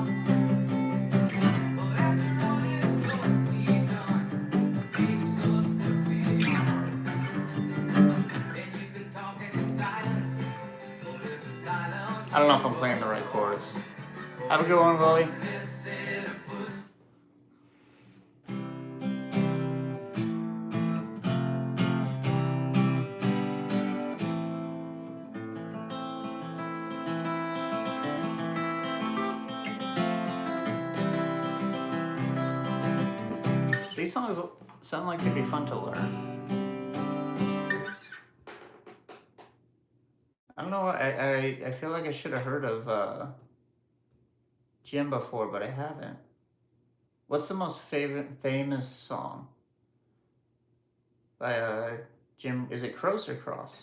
But after all this work we've done, makes us what we are. And you can talk in silence, or live in silence. I don't know if I'm playing the right chords. Have a good one, Wally. These songs sound like they'd be fun to learn. I don't know. I feel like I should have heard of Jim before, but I haven't. What's the most famous song by Jim? Is it Crows or Cross?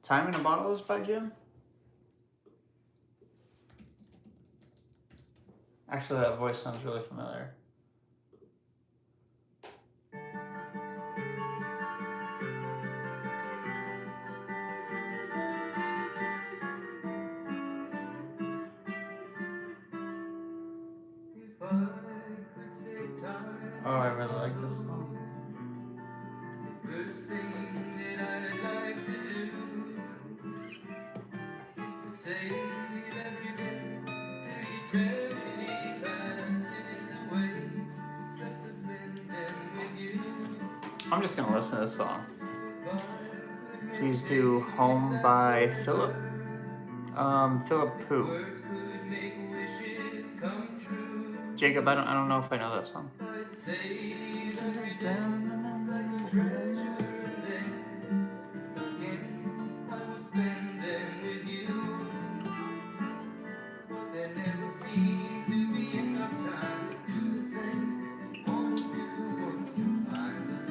Time in a Bottle is by Jim? Actually, that voice sounds really familiar. Oh, I really like this song. The first thing that I'd like to do is to say that you did till eternity passes away, just to spend them with you. I'm just gonna listen to this song. Please do Home by Philip. Philip who? Jacob, I don't know if I know that song. I'd say that like a treasure, then again I would spend them with you. But there never seems to be enough time to do the things you want to do once you find them.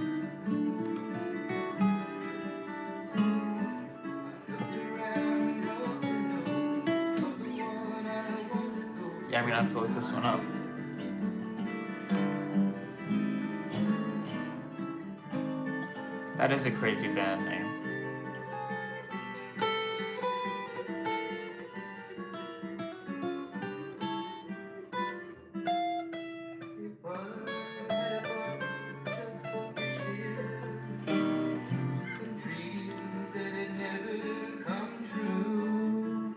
I've looked around enough to know of the one I want to go. Yeah, I'm gonna have to look this one up. That is a crazy band name. If I had a box just for wishes and dreams that had never come true,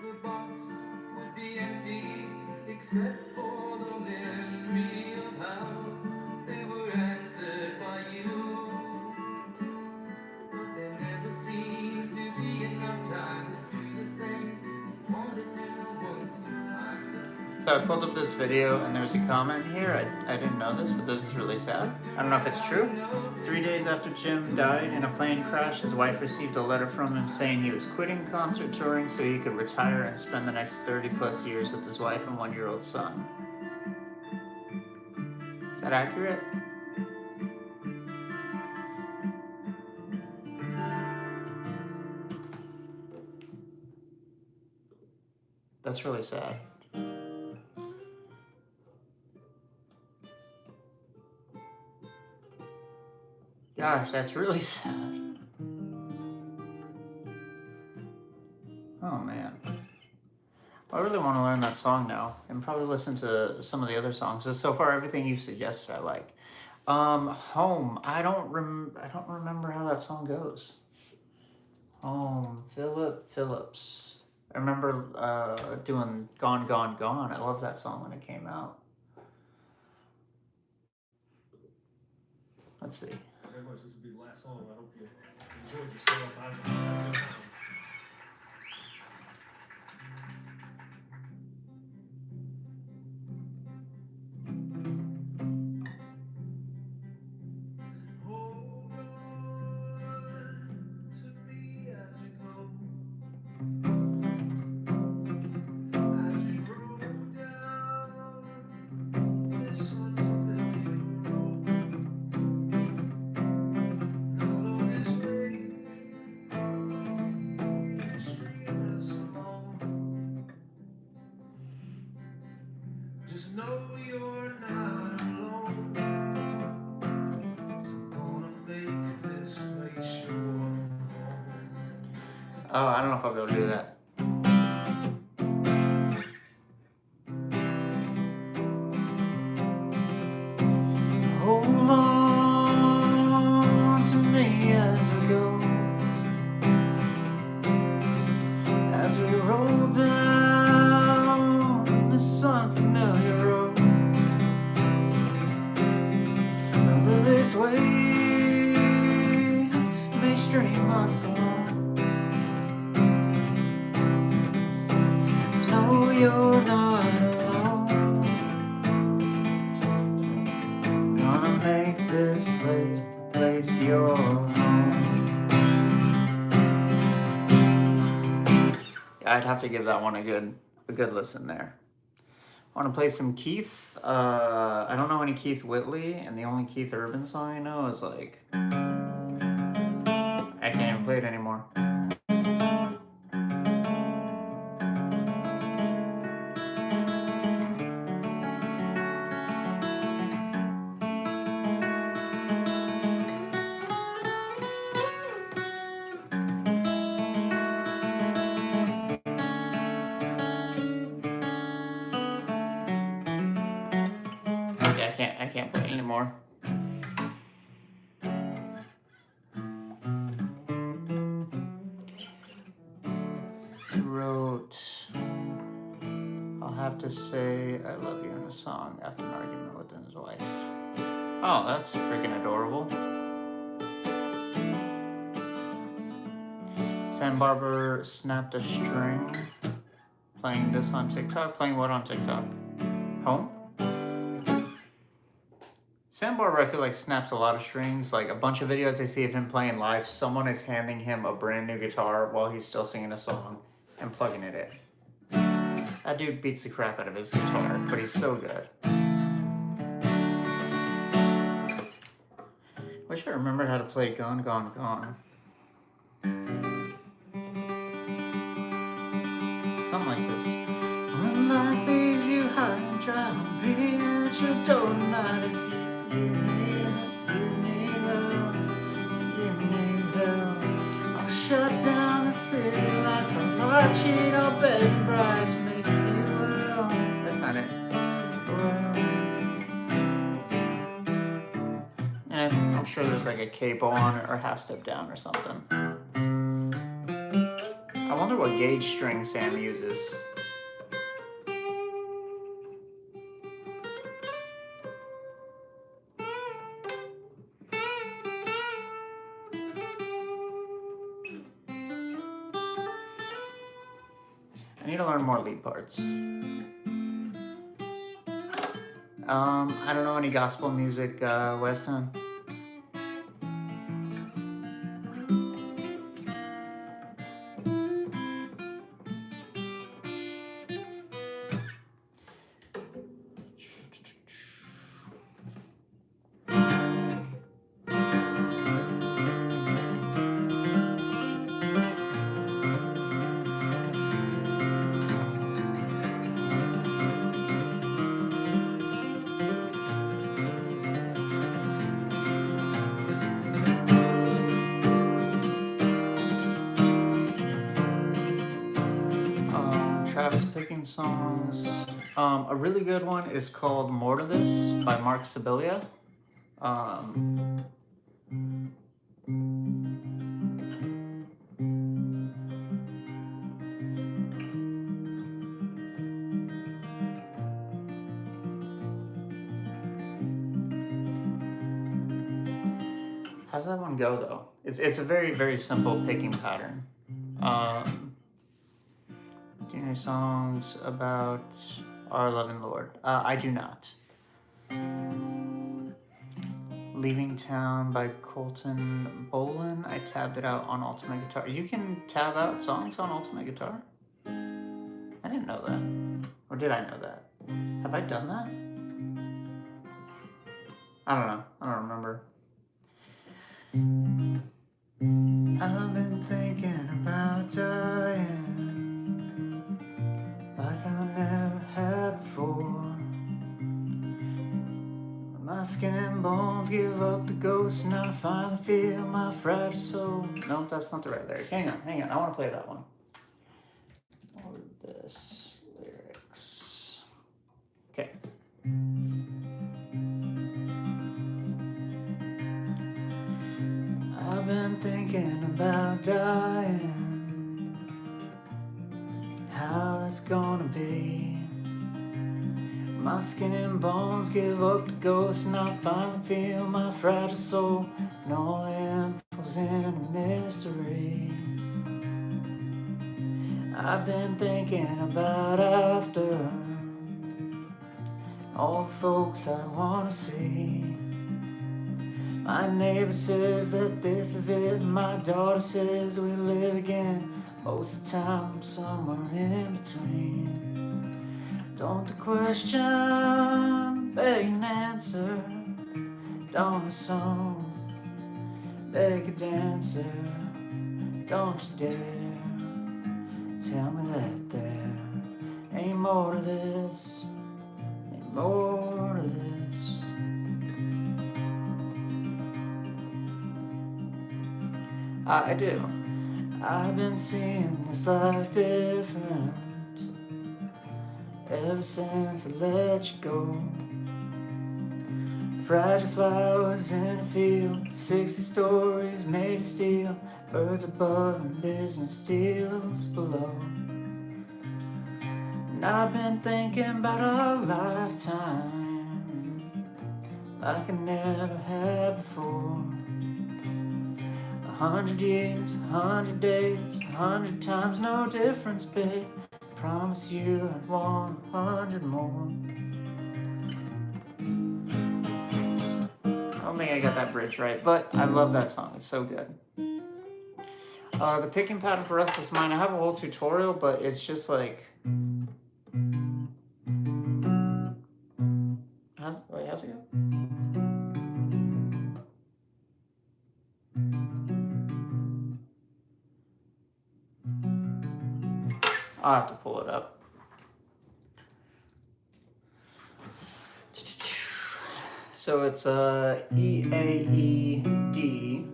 the box would be empty except for the memory of how they were answered by you. But there never seems to be enough time to do the things you want to do once you find them. So I pulled up this video and there's a comment here. I didn't know this, but this is really sad. I don't know if it's true. 3 days after Jim died in a plane crash, his wife received a letter from him saying he was quitting concert touring so he could retire and spend the next 30 plus years with his wife and 1-year-old son. Is that accurate? That's really sad. Gosh, that's really sad. Oh man. I really want to learn that song now and probably listen to some of the other songs. So far, everything you've suggested I like. Home. I don't remember how that song goes. Home. Philip Phillips. I remember doing Gone, Gone, Gone. I love that song when it came out. Let's see. Very much. This will be the last song. I hope you enjoyed yourself. I had a good time. Just know you're not alone. So gonna make this place your home. Oh, I don't know if I'll be able to do that. Hold on to me as we go, as we roll down this unfamiliar road. Under this wave may stream us along. No, you're not alone. Gonna make this place your home. Yeah, I'd have to give that one a good listen there. I want to play some Keith. I don't know any Keith Whitley, and the only Keith Urban song I know is like, I can't even play it anymore. I can't play anymore. He wrote, I'll have to say I love you in a song after an argument with his wife. Oh, that's freaking adorable. Sam Barber snapped a string. Playing this on TikTok. Playing what on TikTok? Home? Sam Barber, I feel like, snaps a lot of strings. Like a bunch of videos I see of him playing live, someone is handing him a brand new guitar while he's still singing a song and plugging it in. That dude beats the crap out of his guitar, but he's so good. Wish I remembered how to play Gone, Gone, Gone. Something like this. When life leaves you high and dry, I'll be at your door tonight if you need help. I'll shut down the city lights, I'll not cheat, I'll beg and bribe to make you well. That's not it. Well. And I'm sure there's like a capo on it or half step down or something. I wonder what gauge string Sam uses. I need to learn more lead parts. I don't know any gospel music, Weston. Travis picking songs. A really good one is called More to This by Mark Sibilia. How's that one go though? It's a very, very simple picking pattern. Do you know songs about our loving Lord? I do not. Leaving Town by Colton Bolin. I tabbed it out on Ultimate Guitar. You can tab out songs on Ultimate Guitar? I didn't know that. Or did I know that? Have I done that? I don't know. I don't remember. I've been thinking about dying like I never had before. My skin and bones give up the ghost, and I finally feel my fragile soul. No, that's not the right lyric. Hang on. I want to play that one. Or this lyrics. Okay. I've been thinking about dying, how that's gonna be. My skin and bones give up the ghost, and I finally feel my fragile soul. And all I am falls in a mystery. I've been thinking about after all the folks I wanna see. My neighbor says that this is it. My daughter says we live again. Most of the time I'm somewhere in between. Don't the question beg an answer? Don't the song beg a dancer? Don't you dare tell me that there ain't more to this, ain't more to this. I do. I've been seeing this life different ever since I let you go. Fragile flowers in a field, 60 stories made of steel, birds above and business deals below. And I've been thinking about a lifetime like I never had before. 100 years, 100 days, 100 times, no difference, babe. Promise you I'd want 100 more. I don't think I got that bridge right, but I love that song. It's so good. The picking pattern for Restless Mind, I have a whole tutorial, but it's just like... how's it go? I'll have to pull it up. So it's E A E D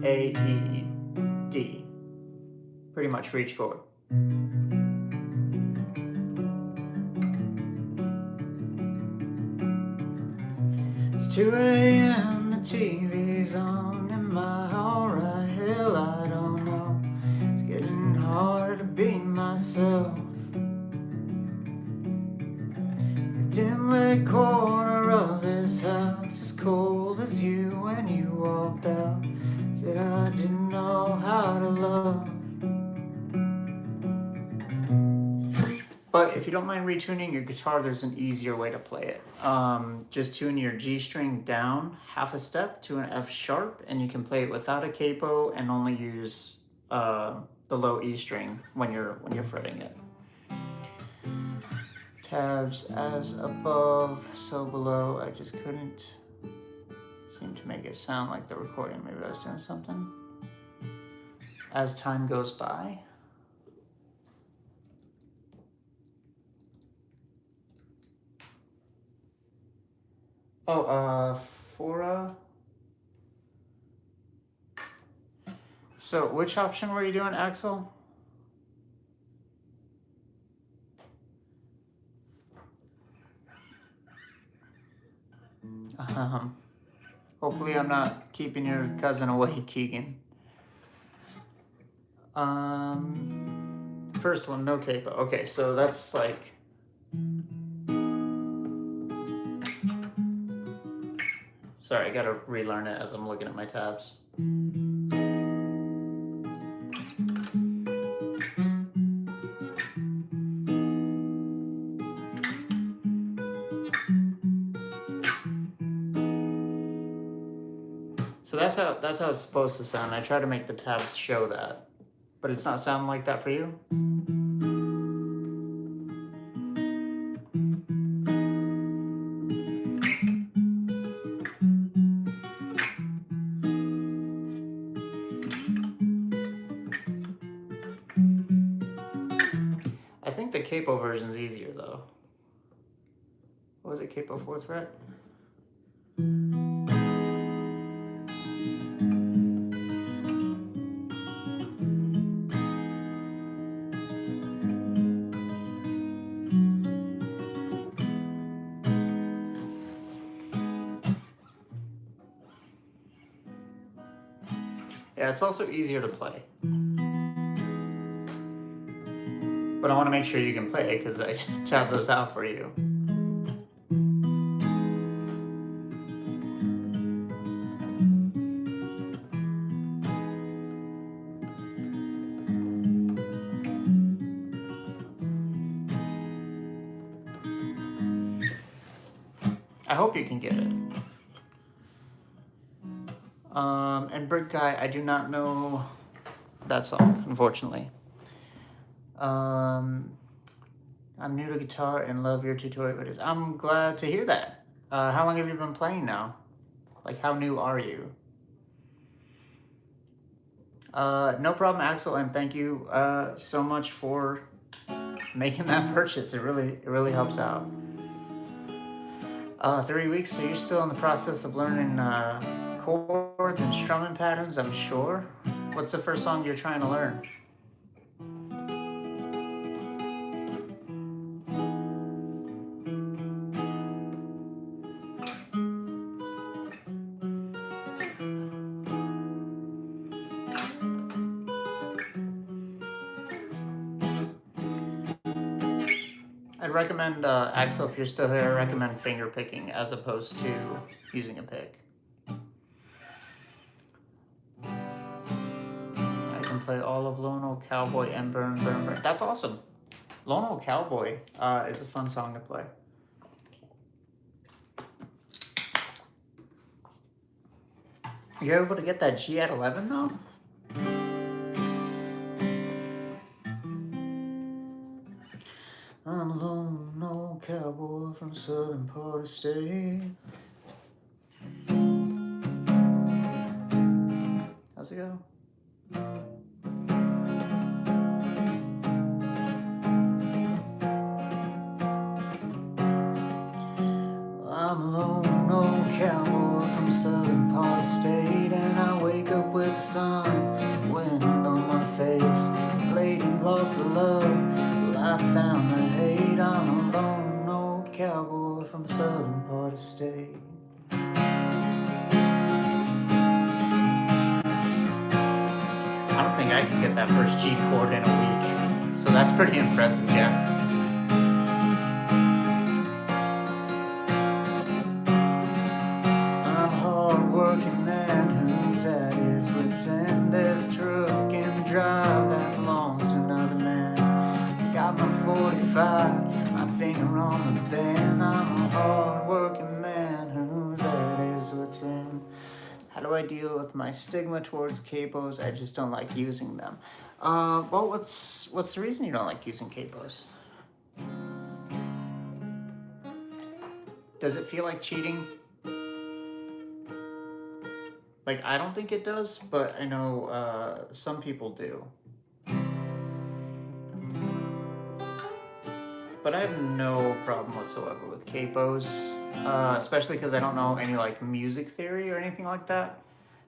A E D, pretty much for each chord. It's 2 a.m. the TV's on. Am I alright? Hell, I don't know. It's getting harder to be myself. Dim lit corner of this house, as cold as you when you walked out. Said I didn't know how to love. But if you don't mind retuning your guitar, there's an easier way to play it. Just tune your G string down half a step to an F sharp, and you can play it without a capo and only use the low E string when you're fretting it. Tabs as above, so below. I just couldn't seem to make it sound like the recording. Maybe I was doing something. As time goes by. Oh, fora. So which option were you doing, Axel? Hopefully I'm not keeping your cousin away, Keegan. First one, no capo. Okay, so that's like... Sorry, I gotta relearn it as I'm looking at my tabs. So that's how it's supposed to sound. I try to make the tabs show that, but it's not sounding like that for you? I think the capo version's easier though. What was it, capo 4th fret? Yeah, it's also easier to play. But I want to make sure you can play it because I tab those out for you. I hope you can get it. And Brick Guy, I do not know that song, unfortunately. I'm new to guitar and love your tutorial videos. I'm glad to hear that. How long have you been playing now? Like, how new are you? No problem, Axel, and thank you so much for making that purchase. It really helps out. 3 weeks, so you're still in the process of learning chords and strumming patterns, I'm sure. What's the first song you're trying to learn? I'd recommend, Axel, if you're still here, I recommend finger picking as opposed to using a pick. I can play all of Lone Old Cowboy and Burn, Burn, Burn. That's awesome. Lone Old Cowboy is a fun song to play. You're able to get that G at 11 though? I'm a lone old cowboy from southern part of state. How's it go? I'm a lone old cowboy from southern part of state, and I wake up with the sun, wind on my face. Lady lost her love, I found the hate. I'm a lone old cowboy from the southern part of state. I don't think I can get that first G chord in a week, so that's pretty impressive, yeah. I'm a hard-working man who's at his wit's end. There's a truck in the drive that belongs to another man. Got my 45, my finger on the band. I'm a hard-working man who's at his wit's end. How do I deal with my stigma towards capos? I just don't like using them. Well, what's the reason you don't like using capos? Does it feel like cheating? Like, I don't think it does, but I know some people do. But I have no problem whatsoever with capos, especially because I don't know any like music theory or anything like that.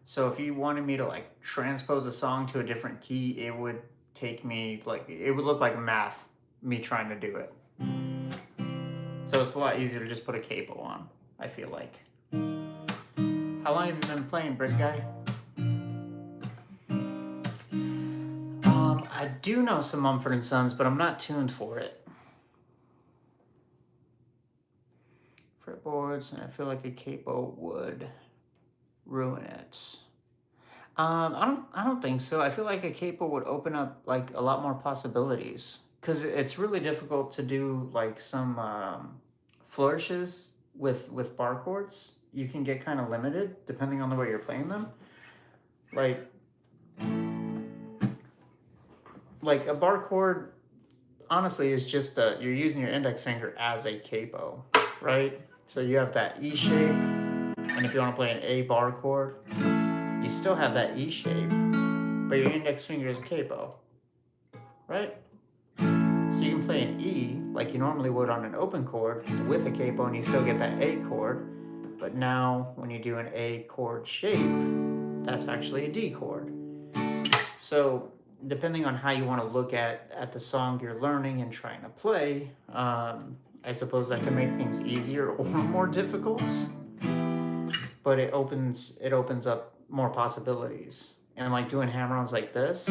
So if you wanted me to like transpose a song to a different key, it would take me like, it would look like math, me trying to do it. So it's a lot easier to just put a capo on, I feel like. How long have you been playing, Brick Guy? I do know some Mumford & Sons, but I'm not tuned for it. Fretboards, and I feel like a capo would ruin it. I don't think so. I feel like a capo would open up like a lot more possibilities, because it's really difficult to do like some flourishes with bar chords. You can get kind of limited depending on the way you're playing them. Like a bar chord, honestly, is just you're using your index finger as a capo, right? So you have that E shape, and if you want to play an A bar chord, you still have that E shape, but your index finger is a capo, right? So you can play an E like you normally would on an open chord with a capo, and you still get that A chord, but now when you do an A chord shape, that's actually a D chord. So depending on how you want to look at the song you're learning and trying to play, I suppose that can make things easier or more difficult, but it opens up more possibilities. And like doing hammer-ons like this,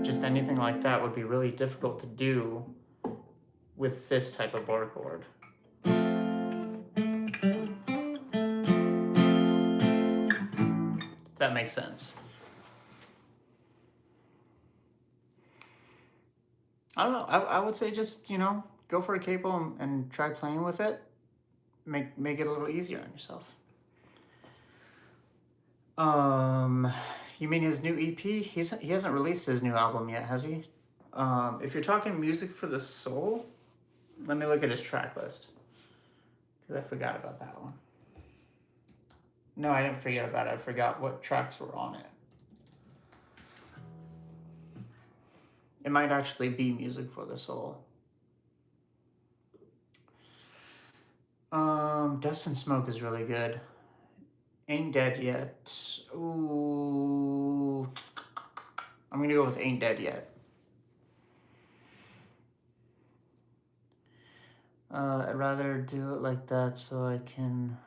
just anything like that would be really difficult to do with this type of bar chord. If that makes sense. I don't know. I would say just, go for a capo and try playing with it. Make it a little easier on yourself. You mean his new EP? He hasn't released his new album yet, has he? If you're talking music for the soul, let me look at his track list, because I forgot about that one. No, I didn't forget about it. I forgot what tracks were on it. It might actually be music for the soul. Dust and Smoke is really good. Ain't Dead Yet. Ooh. I'm gonna go with Ain't Dead Yet. I'd rather do it like that so I can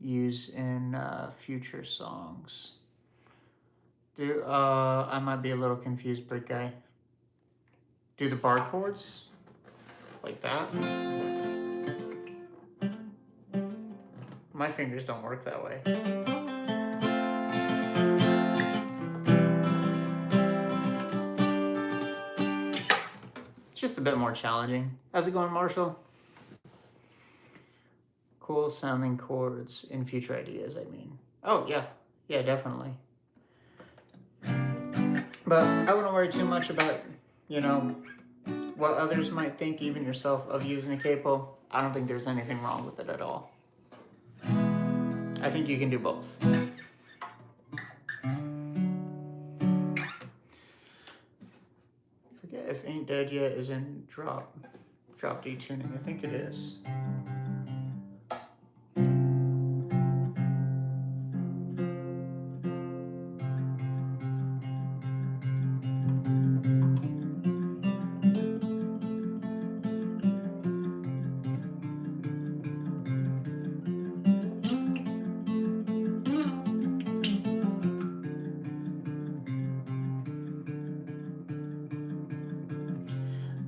use in future songs. I might be a little confused, Brick Guy. Do the bar chords like that. My fingers don't work that way. It's just a bit more challenging. How's it going, Marshall? Cool sounding chords in future ideas, I mean. Oh, yeah. Yeah, definitely. But I wouldn't worry too much about, what others might think, even yourself, of using a capo. I don't think there's anything wrong with it at all. I think you can do both. I forget if Ain't Dead Yet is in drop D tuning. I think it is.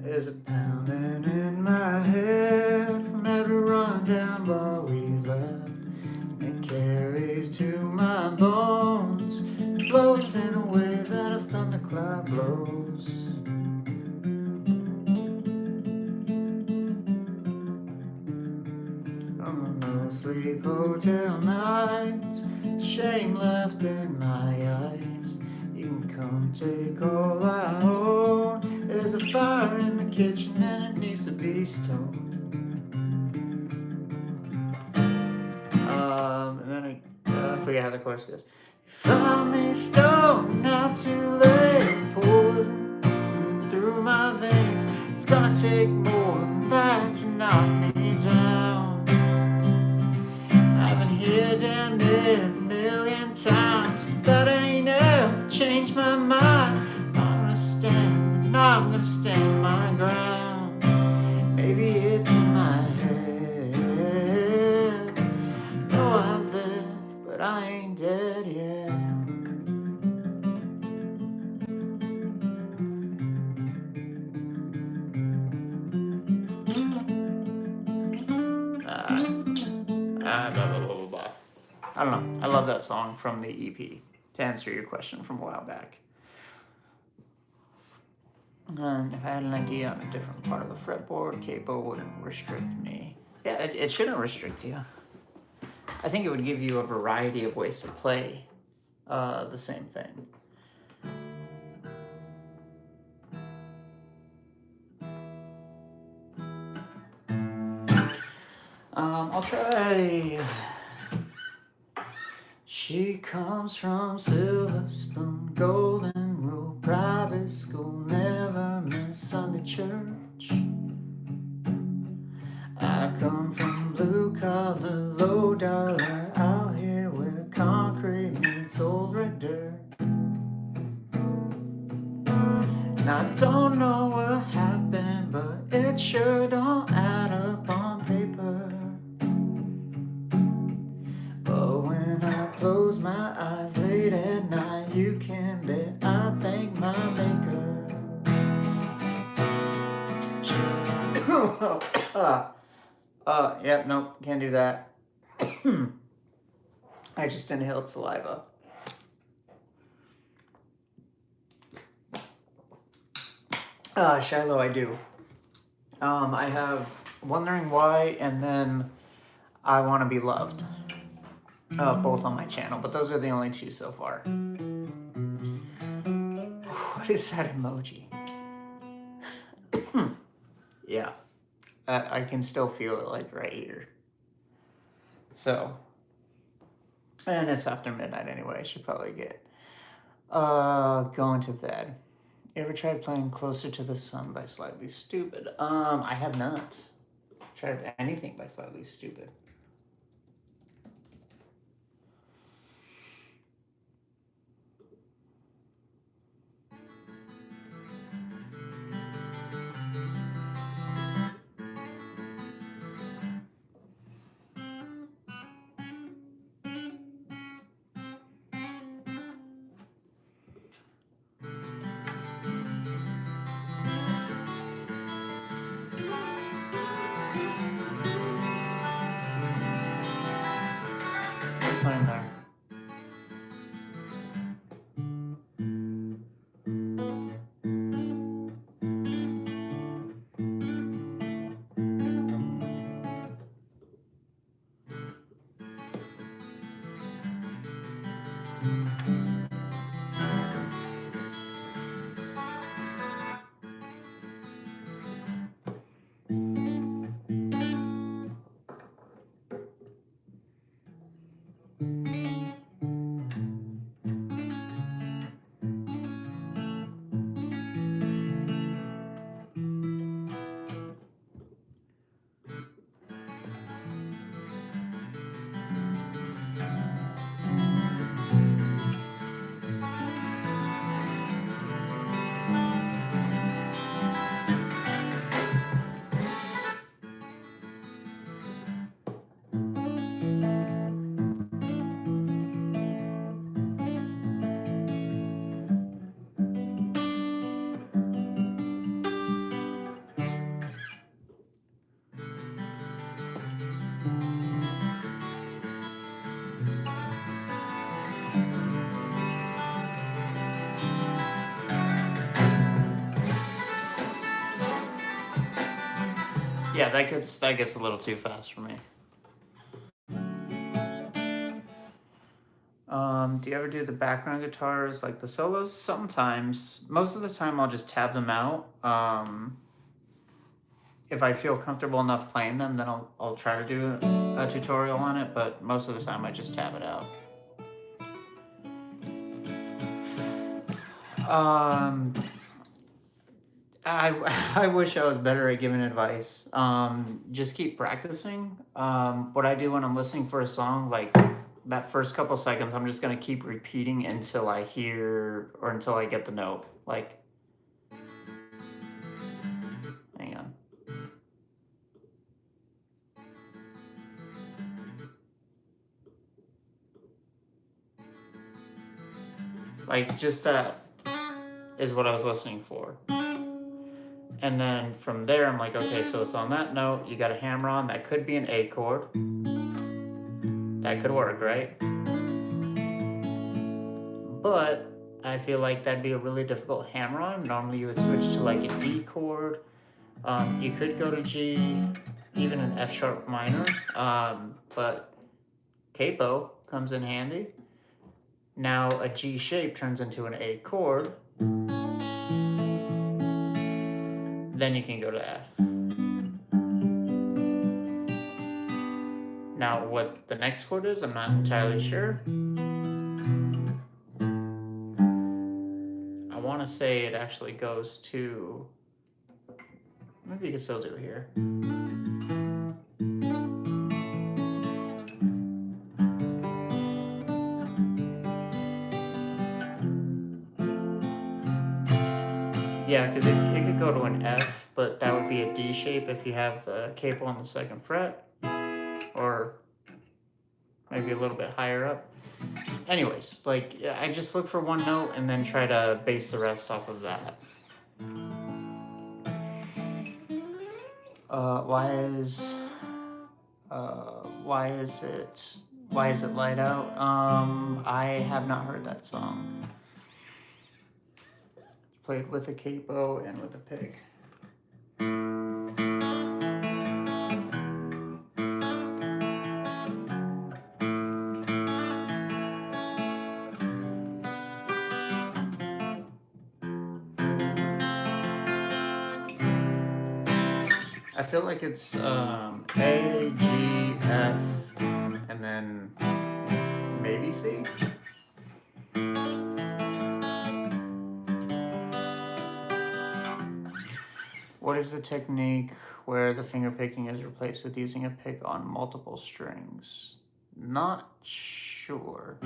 There's a pounding in my head from every rundown bar we've left. It carries to my bones, it floats in a way that a thundercloud blows. On the no sleep hotel nights, shame left in my eyes. You can come take all I own. There's a fire in the kitchen and it needs to be stoned. And then I forget how the chorus goes. You found me stoned, not too late. Poison through my veins. It's gonna take more than that to knock me down. I've been here damn near a million times, but that ain't ever changed my mind. I'm gonna stand my ground. Maybe it's in my head. blah, blah, blah, blah, blah. I don't know. I love that song from the EP, to answer your question from a while back. And if I had an idea on a different part of the fretboard, capo wouldn't restrict me. Yeah, it shouldn't restrict you. I think it would give you a variety of ways to play the same thing. I'll try. She comes from Silver Spoon, Golden Rule, private school, never missed Sunday church. I come from blue collar, low dollar, out here where concrete meets old red dirt. And I don't know what happened, but it sure don't add up on paper. But when I close my eyes late at night, you can bet I thank my maker. Yep, nope, can't do that. I just inhaled saliva. Shiloh, I do. I have Wondering Why and then I Want to Be Loved. Both on my channel, but those are the only two so far. What is that emoji? Yeah, I can still feel it like right here. So, and it's after midnight anyway. I should probably get going to bed. You ever tried playing Closer to the Sun by Slightly Stupid? I have not tried anything by Slightly Stupid. Playing there. Yeah, that gets a little too fast for me. Do you ever do the background guitars, like the solos? Sometimes. Most of the time I'll just tab them out. If I feel comfortable enough playing them, then I'll try to do a tutorial on it, but most of the time I just tab it out. I wish I was better at giving advice. Just keep practicing. What I do when I'm listening for a song, like that first couple seconds, I'm just gonna keep repeating until I hear or until I get the note. Like, hang on. Like, just that is what I was listening for. And then from there, I'm like, okay, so it's on that note. You got a hammer on. That could be an A chord. That could work, right? But I feel like that'd be a really difficult hammer on. Normally you would switch to like an E chord. You could go to G, even an F sharp minor. But capo comes in handy. Now a G shape turns into an A chord. Then you can go to F. Now what the next chord is, I'm not entirely sure. I want to say it actually goes to, maybe you can still do it here. Yeah, because it could go to an F, but that would be a D shape if you have the capo on the 2nd fret, or maybe a little bit higher up. Anyways, like, I just look for one note and then try to base the rest off of that. Why is it Light Out? I have not heard that song. It's played with a capo and with a pick. I feel like it's A, G, F, and then maybe C. What is the technique where the finger picking is replaced with using a pick on multiple strings? Not sure.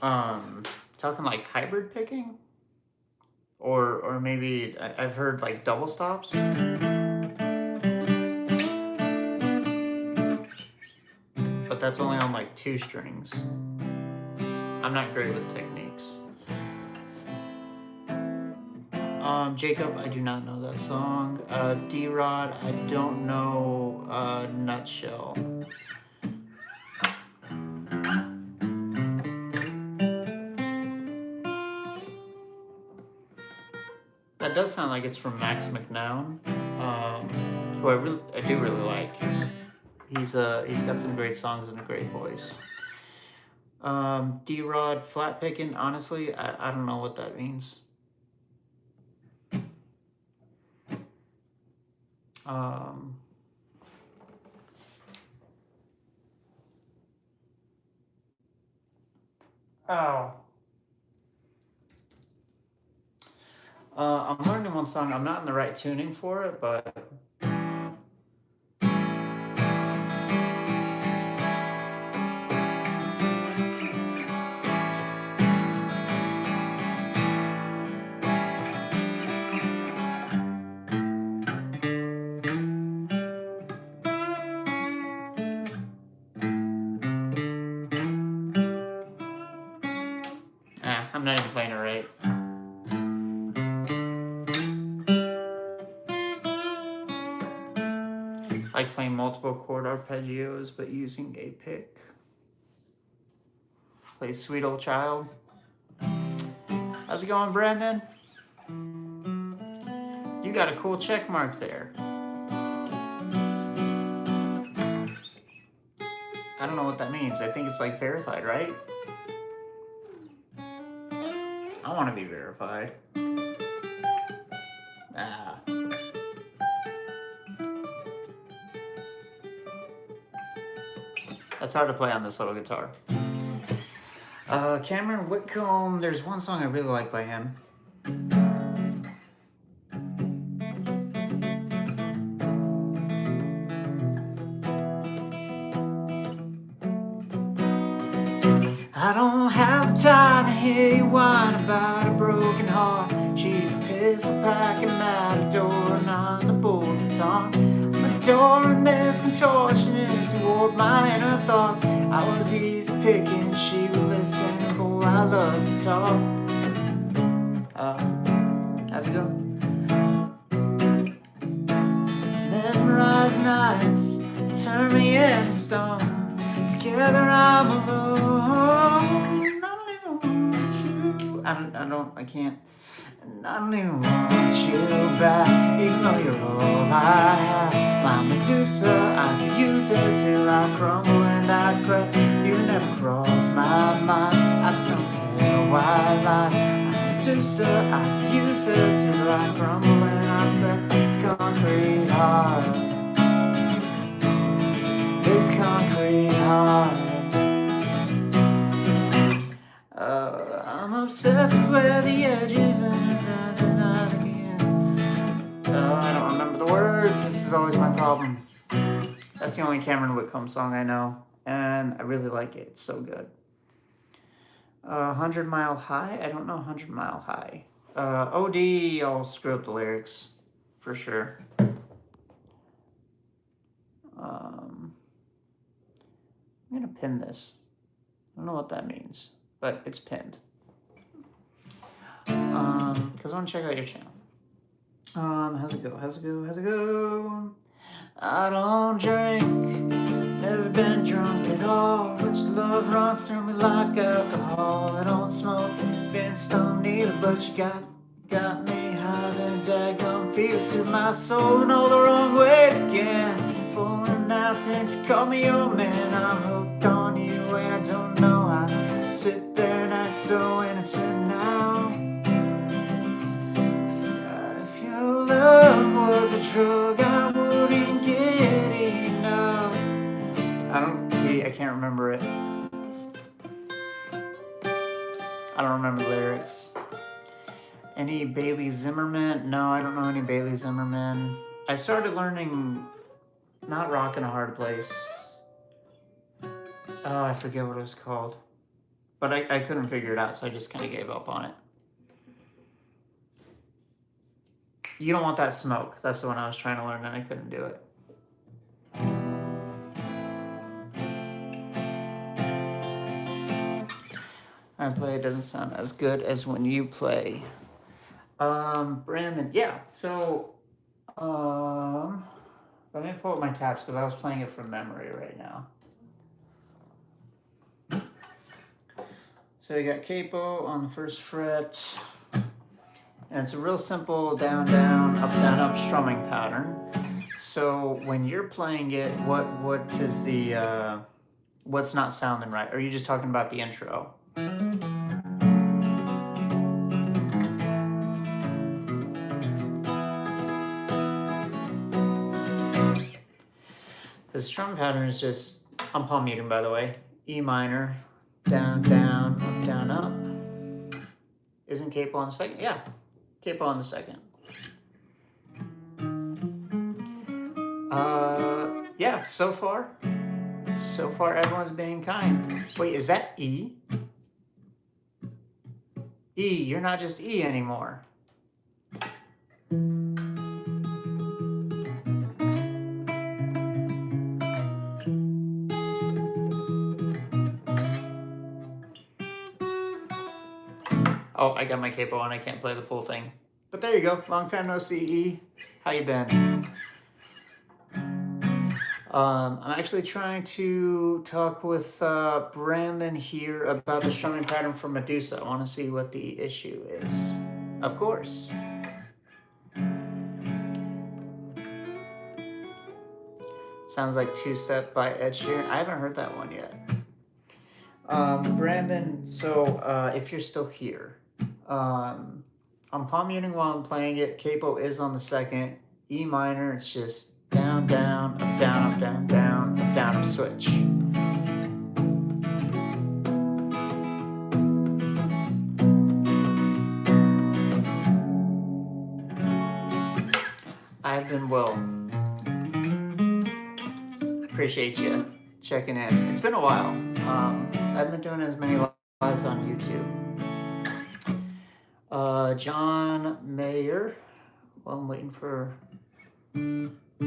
Talking like hybrid picking? Or maybe I've heard like double stops. But that's only on like 2 strings. I'm not great with techniques. Jacob, I do not know that song. D-Rod, I don't know. Nutshell. That does sound like it's from Max McNown, who I do really like. He's got some great songs and a great voice. D-Rod, flat picking, honestly, I don't know what that means. I'm learning one song. I'm not in the right tuning for it, but I'm not even playing it right. Like playing multiple chord arpeggios, but using a pick. Play Sweet Old Child. How's it going, Brandon? You got a cool check mark there. I don't know what that means. I think it's like verified, right? I want to be verified. That's hard to play on this little guitar. Cameron Whitcomb, there's one song I really like by him. I don't have time to hear you whine about a broken heart. She's a pistol packing matador, not the bull's it's on. Adoring this contortionist who warped my inner thoughts. I was easy picking, she would listen, boy, I love to talk. How's it going? turn me into stone. Together I'm alone. I don't even want you. I can't. And I don't even want you back, even though you're all I have. My Medusa, I could use it till I crumble and I crack. You never cross my mind. I don't tell why I lie. My Medusa, I could use it till I crumble and I crack. It's concrete hard. It's concrete hard. I'm obsessed with the edges and again. I don't remember the words. This is always my problem. That's the only Cameron Whitcomb song I know, and I really like it. It's so good. 100 Mile High? I don't know 100 Mile High. OD, I'll screw up the lyrics for sure. I'm gonna pin this. I don't know what that means, but it's pinned. Because I want to check out your channel. How's it go? How's it go? How's it go? I don't drink, never been drunk at all, but your love runs through me like alcohol. I don't smoke, been stoned either, but you got me high than daggone feels to my soul in all the wrong ways again. Falling out since you called me your man. I'm hooked on you and I don't know how. Sit there and act so innocent now. If your love was a drug, I wouldn't get enough. I can't remember it. I don't remember the lyrics. Any Bailey Zimmerman? No, I don't know any Bailey Zimmerman. I started learning not Rock in a Hard Place. Oh, I forget what it was called. But I couldn't figure it out, so I just kind of gave up on it. You Don't Want That Smoke. That's the one I was trying to learn, and I couldn't do it. I play, it doesn't sound as good as when you play. Brandon, yeah, so, let me pull up my tabs, because I was playing it from memory right now. So you got capo on the first fret, and it's a real simple down, down, up, strumming pattern. So when you're playing it, what is the, what's not sounding right? Or are you just talking about the intro? The strum pattern is just, I'm palm muting by the way, E minor, down, down, up. Isn't capo on the second? Yeah, capo on the second. Yeah, so far everyone's being kind. Wait, is that E? E, you're not just E anymore. Oh, I got my capo on, I can't play the full thing. But there you go, long time no see, E. How you been? I'm actually trying to talk with Brandon here about the strumming pattern for Medusa. I want to see what the issue is. Of course. Sounds like Two Step by Ed Sheeran. I haven't heard that one yet. Brandon, so if you're still here, I'm palm muting while I'm playing it. Capo is on the second. E minor, it's just down, down, up, down, up, down, down, up, down, up, switch. I've been well. Appreciate you checking in. It's been a while. I've been doing as many lives on YouTube. John Mayer. Well, I'm waiting for... I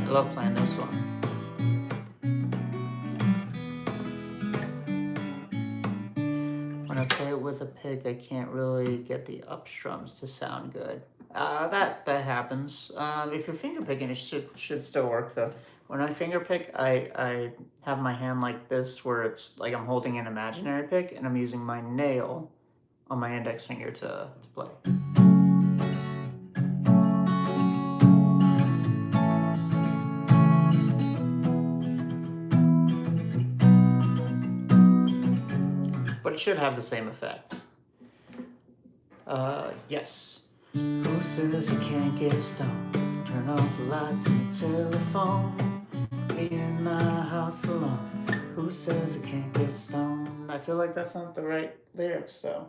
love playing this one. When I play it with a pick, I can't really get the up strums to sound good. That happens. If you're finger picking, it should still work though. When I finger pick, I have my hand like this, where it's like I'm holding an imaginary pick, and I'm using my nail on my index finger to play. But it should have the same effect. Yes. Who says I can't get stoned? Turn off the lights and the telephone. Be in my house alone. Who says I can't get stoned? I feel like that's not the right lyrics, though.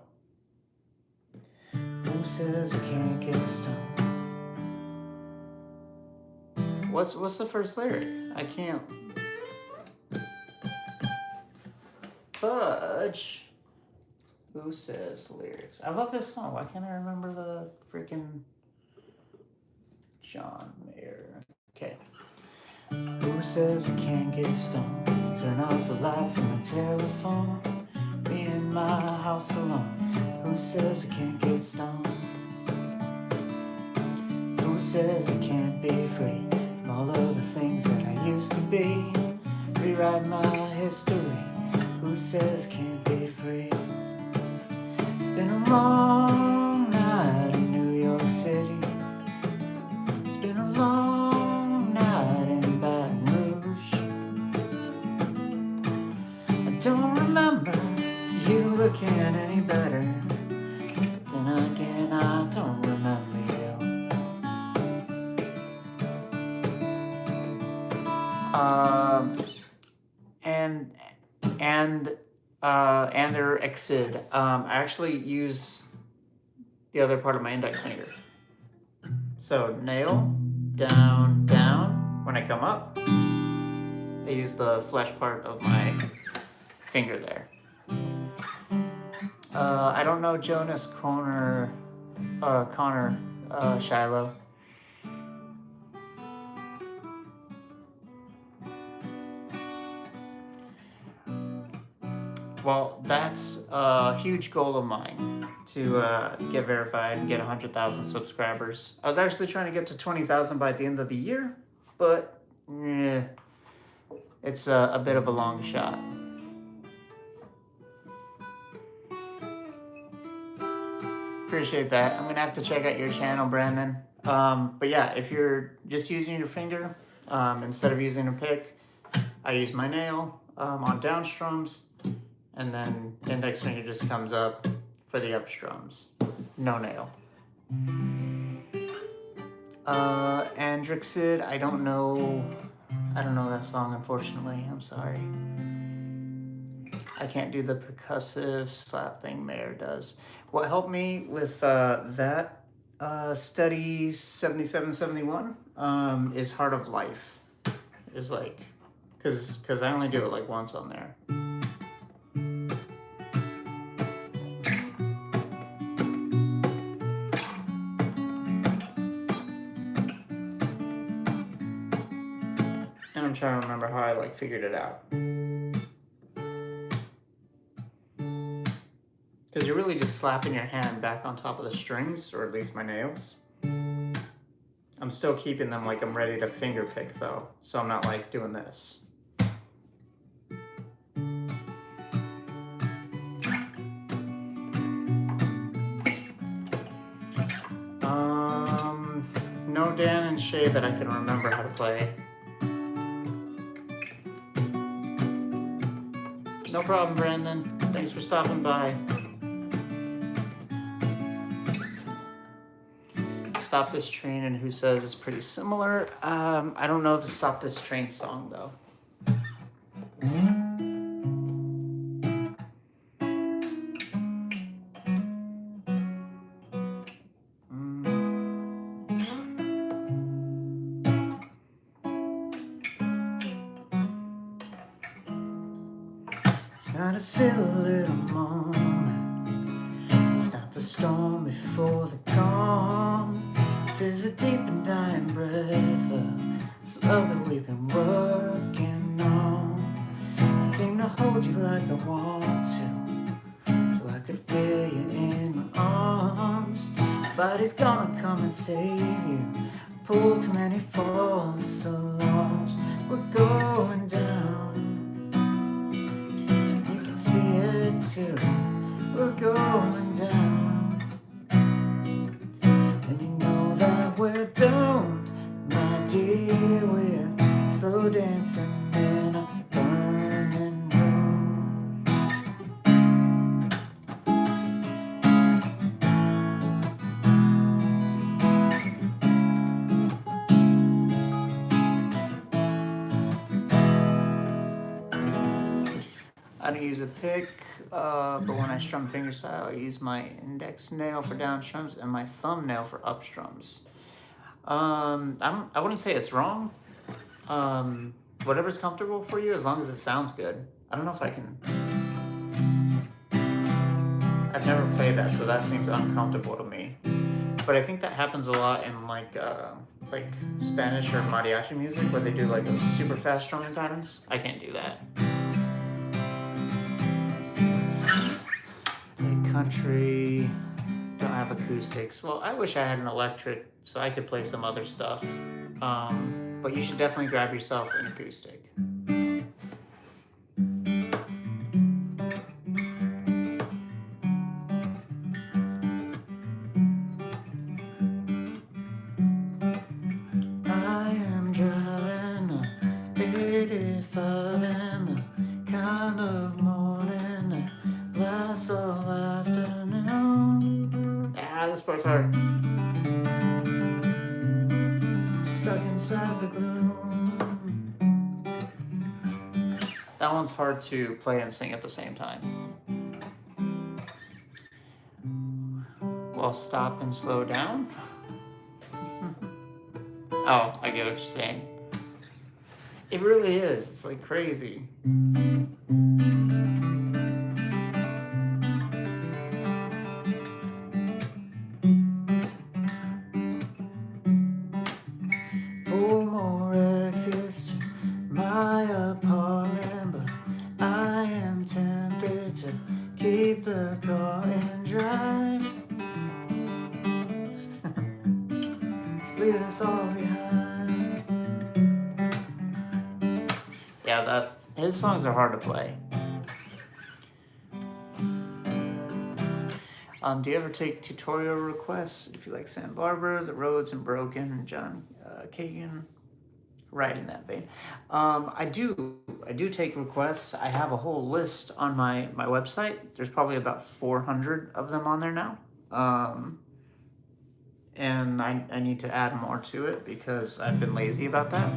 Who says I can't get stoned? What's the first lyric? I can't. Fudge. Who says lyrics? I love this song. Why can't I remember the freaking John Mayer? Okay. Who says I can't get stoned? Turn off the lights and the telephone. Be in my house alone. Who says I can't get stoned? Who says I can't be free from all of the things that I used to be? Rewrite my history. Who says I can't be free? It's been a long night in New York City. It's been a long night in Baton Rouge. I don't remember you looking any better. But then again, I don't remember you. And their exid. I actually use the other part of my index finger. So nail, down, down. When I come up, I use the flesh part of my finger there. I don't know Jonas Connor Shiloh. Well, that's a huge goal of mine, to get verified and get 100,000 subscribers. I was actually trying to get to 20,000 by the end of the year, but it's a bit of a long shot. Appreciate that. I'm gonna have to check out your channel, Brandon. But yeah, if you're just using your finger instead of using a pick, I use my nail on down strums. And then the index finger just comes up for the up strums. No nail. Andrixid, I don't know that song, unfortunately. I'm sorry. I can't do the percussive slap thing Mayer does. What helped me with that study 7771 is Heart of Life. Is like, cause I only do it like once on there. I'm trying to remember how I like figured it out. Because you're really just slapping your hand back on top of the strings, or at least my nails. I'm still keeping them like I'm ready to finger pick though, so I'm not like doing this. No Dan and Shay that I can remember how to play. No problem, Brandon. Thanks for stopping by. Stop This Train and Who Says is pretty similar. I don't know the Stop This Train song, though. It's not a silly little moment. It's not the storm before the calm. This is a deep and dying breath of this love that we've been working on. I seem to hold you like I want to, so I could feel you in my arms. If I Nobody's gonna come and save you. Pulled too many false alarms. We're going down. You can see it too. We're going down. And you know that we're doomed, my dear. We're slow dancing in a burning room. I don't use a pick, but when I strum fingerstyle, I use my index nail for down strums and my thumbnail for up strums. I wouldn't say it's wrong. Whatever's comfortable for you, as long as it sounds good. I don't know if I can. I've never played that, so that seems uncomfortable to me. But I think that happens a lot in like Spanish or mariachi music, where they do like those super fast strumming patterns. I can't do that. Country, don't have acoustics. Well, I wish I had an electric so I could play some other stuff. But you should definitely grab yourself an acoustic. I am driving a 85 in the kind of morning that lasts all afternoon. Ah, this part's hard. Stuck inside the gloom. That one's hard to play and sing at the same time. Well, stop and slow down. Oh, I get what you're saying. It really is. It's like crazy. Leaving us all behind. Yeah, his songs are hard to play. Do you ever take tutorial requests? If you like Santa Barbara, The Roads, and Broken, and John Kagan, right in that vein. I do take requests. I have a whole list on my website. There's probably about 400 of them on there now. And I need to add more to it because I've been lazy about that.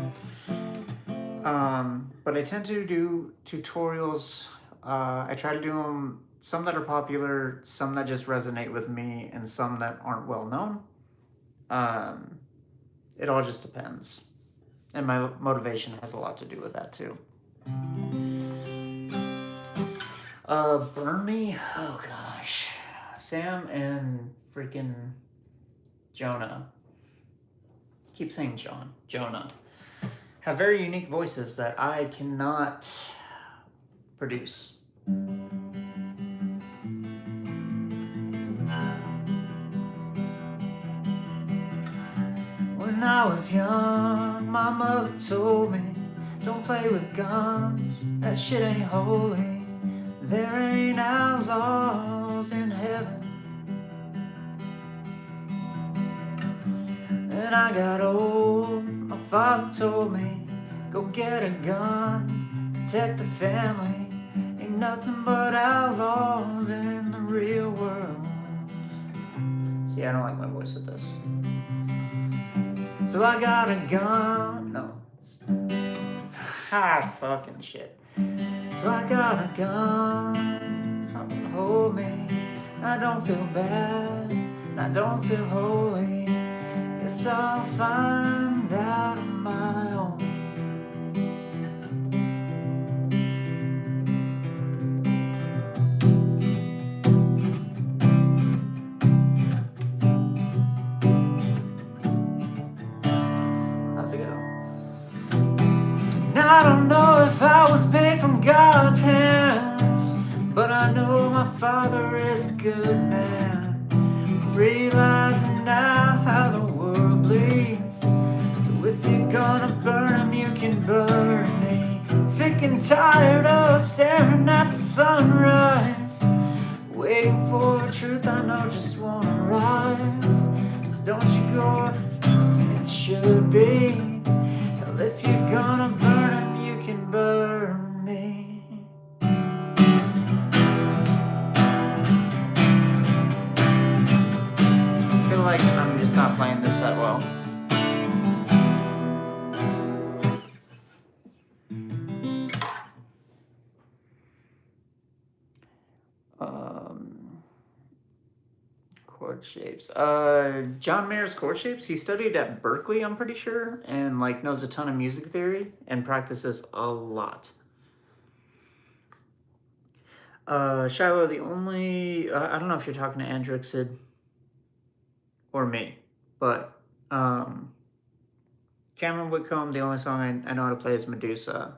But I tend to do tutorials. I try to do them, some that are popular, some that just resonate with me, and some that aren't well known. It all just depends. And my motivation has a lot to do with that too. Burn Me? Oh gosh. Sam and freaking Jonah. Keep saying Jonah. Have very unique voices that I cannot produce. When I was young, my mother told me, don't play with guns, that shit ain't holy. There ain't outlaws in heaven. When I got old, my father told me, go get a gun, protect the family. Ain't nothing but outlaws in the real world. See, I don't like my voice with this. So I got a gun, no. Fucking shit. So I got a gun, something to hold me. I don't feel bad, I don't feel holy. Guess I'll find out on my own. How's it go? I don't know if I was made from God's hands, but I know my father is a good man. Realizing now how the world bleeds. So if you're gonna burn them, you can burn me. Sick and tired of staring at the sunrise, waiting for truth I know just won't arrive. So don't you go, it should be. Well, if you're gonna burn them, you can burn me. I feel like I'm just not playing this that well. Chord shapes. John Mayer's chord shapes. He studied at Berkeley, I'm pretty sure, and like knows a ton of music theory and practices a lot. Shiloh, the only I don't know if you're talking to Andrixid or me, but Cameron Whitcomb, the only song I know how to play is Medusa.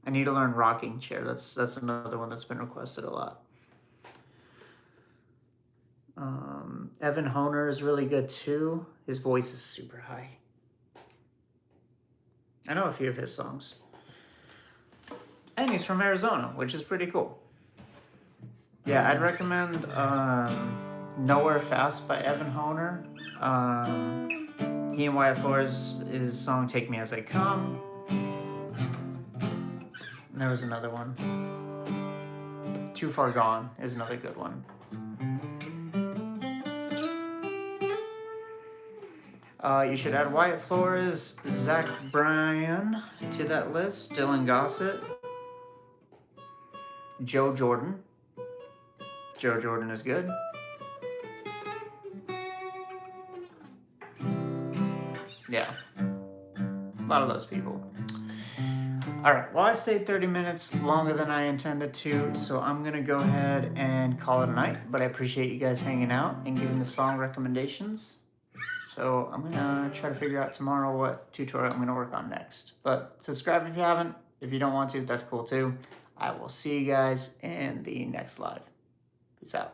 I need to learn Rocking Chair. That's another one that's been requested a lot. Evan Honer is really good too. His voice is super high. I know a few of his songs. And he's from Arizona, which is pretty cool. Yeah, I'd recommend Nowhere Fast by Evan Honer. He and Wyatt Flores, his song Take Me As I Come. And there was another one. Too Far Gone is another good one. You should add Wyatt Flores, Zach Bryan to that list, Dylan Gossett, Joe Jordan. Joe Jordan is good. Yeah, a lot of those people. All right, well, I stayed 30 minutes longer than I intended to, so I'm gonna go ahead and call it a night, but I appreciate you guys hanging out and giving the song recommendations. So I'm gonna try to figure out tomorrow what tutorial I'm gonna work on next. But subscribe if you haven't. If you don't want to, that's cool too. I will see you guys in the next live. Peace out.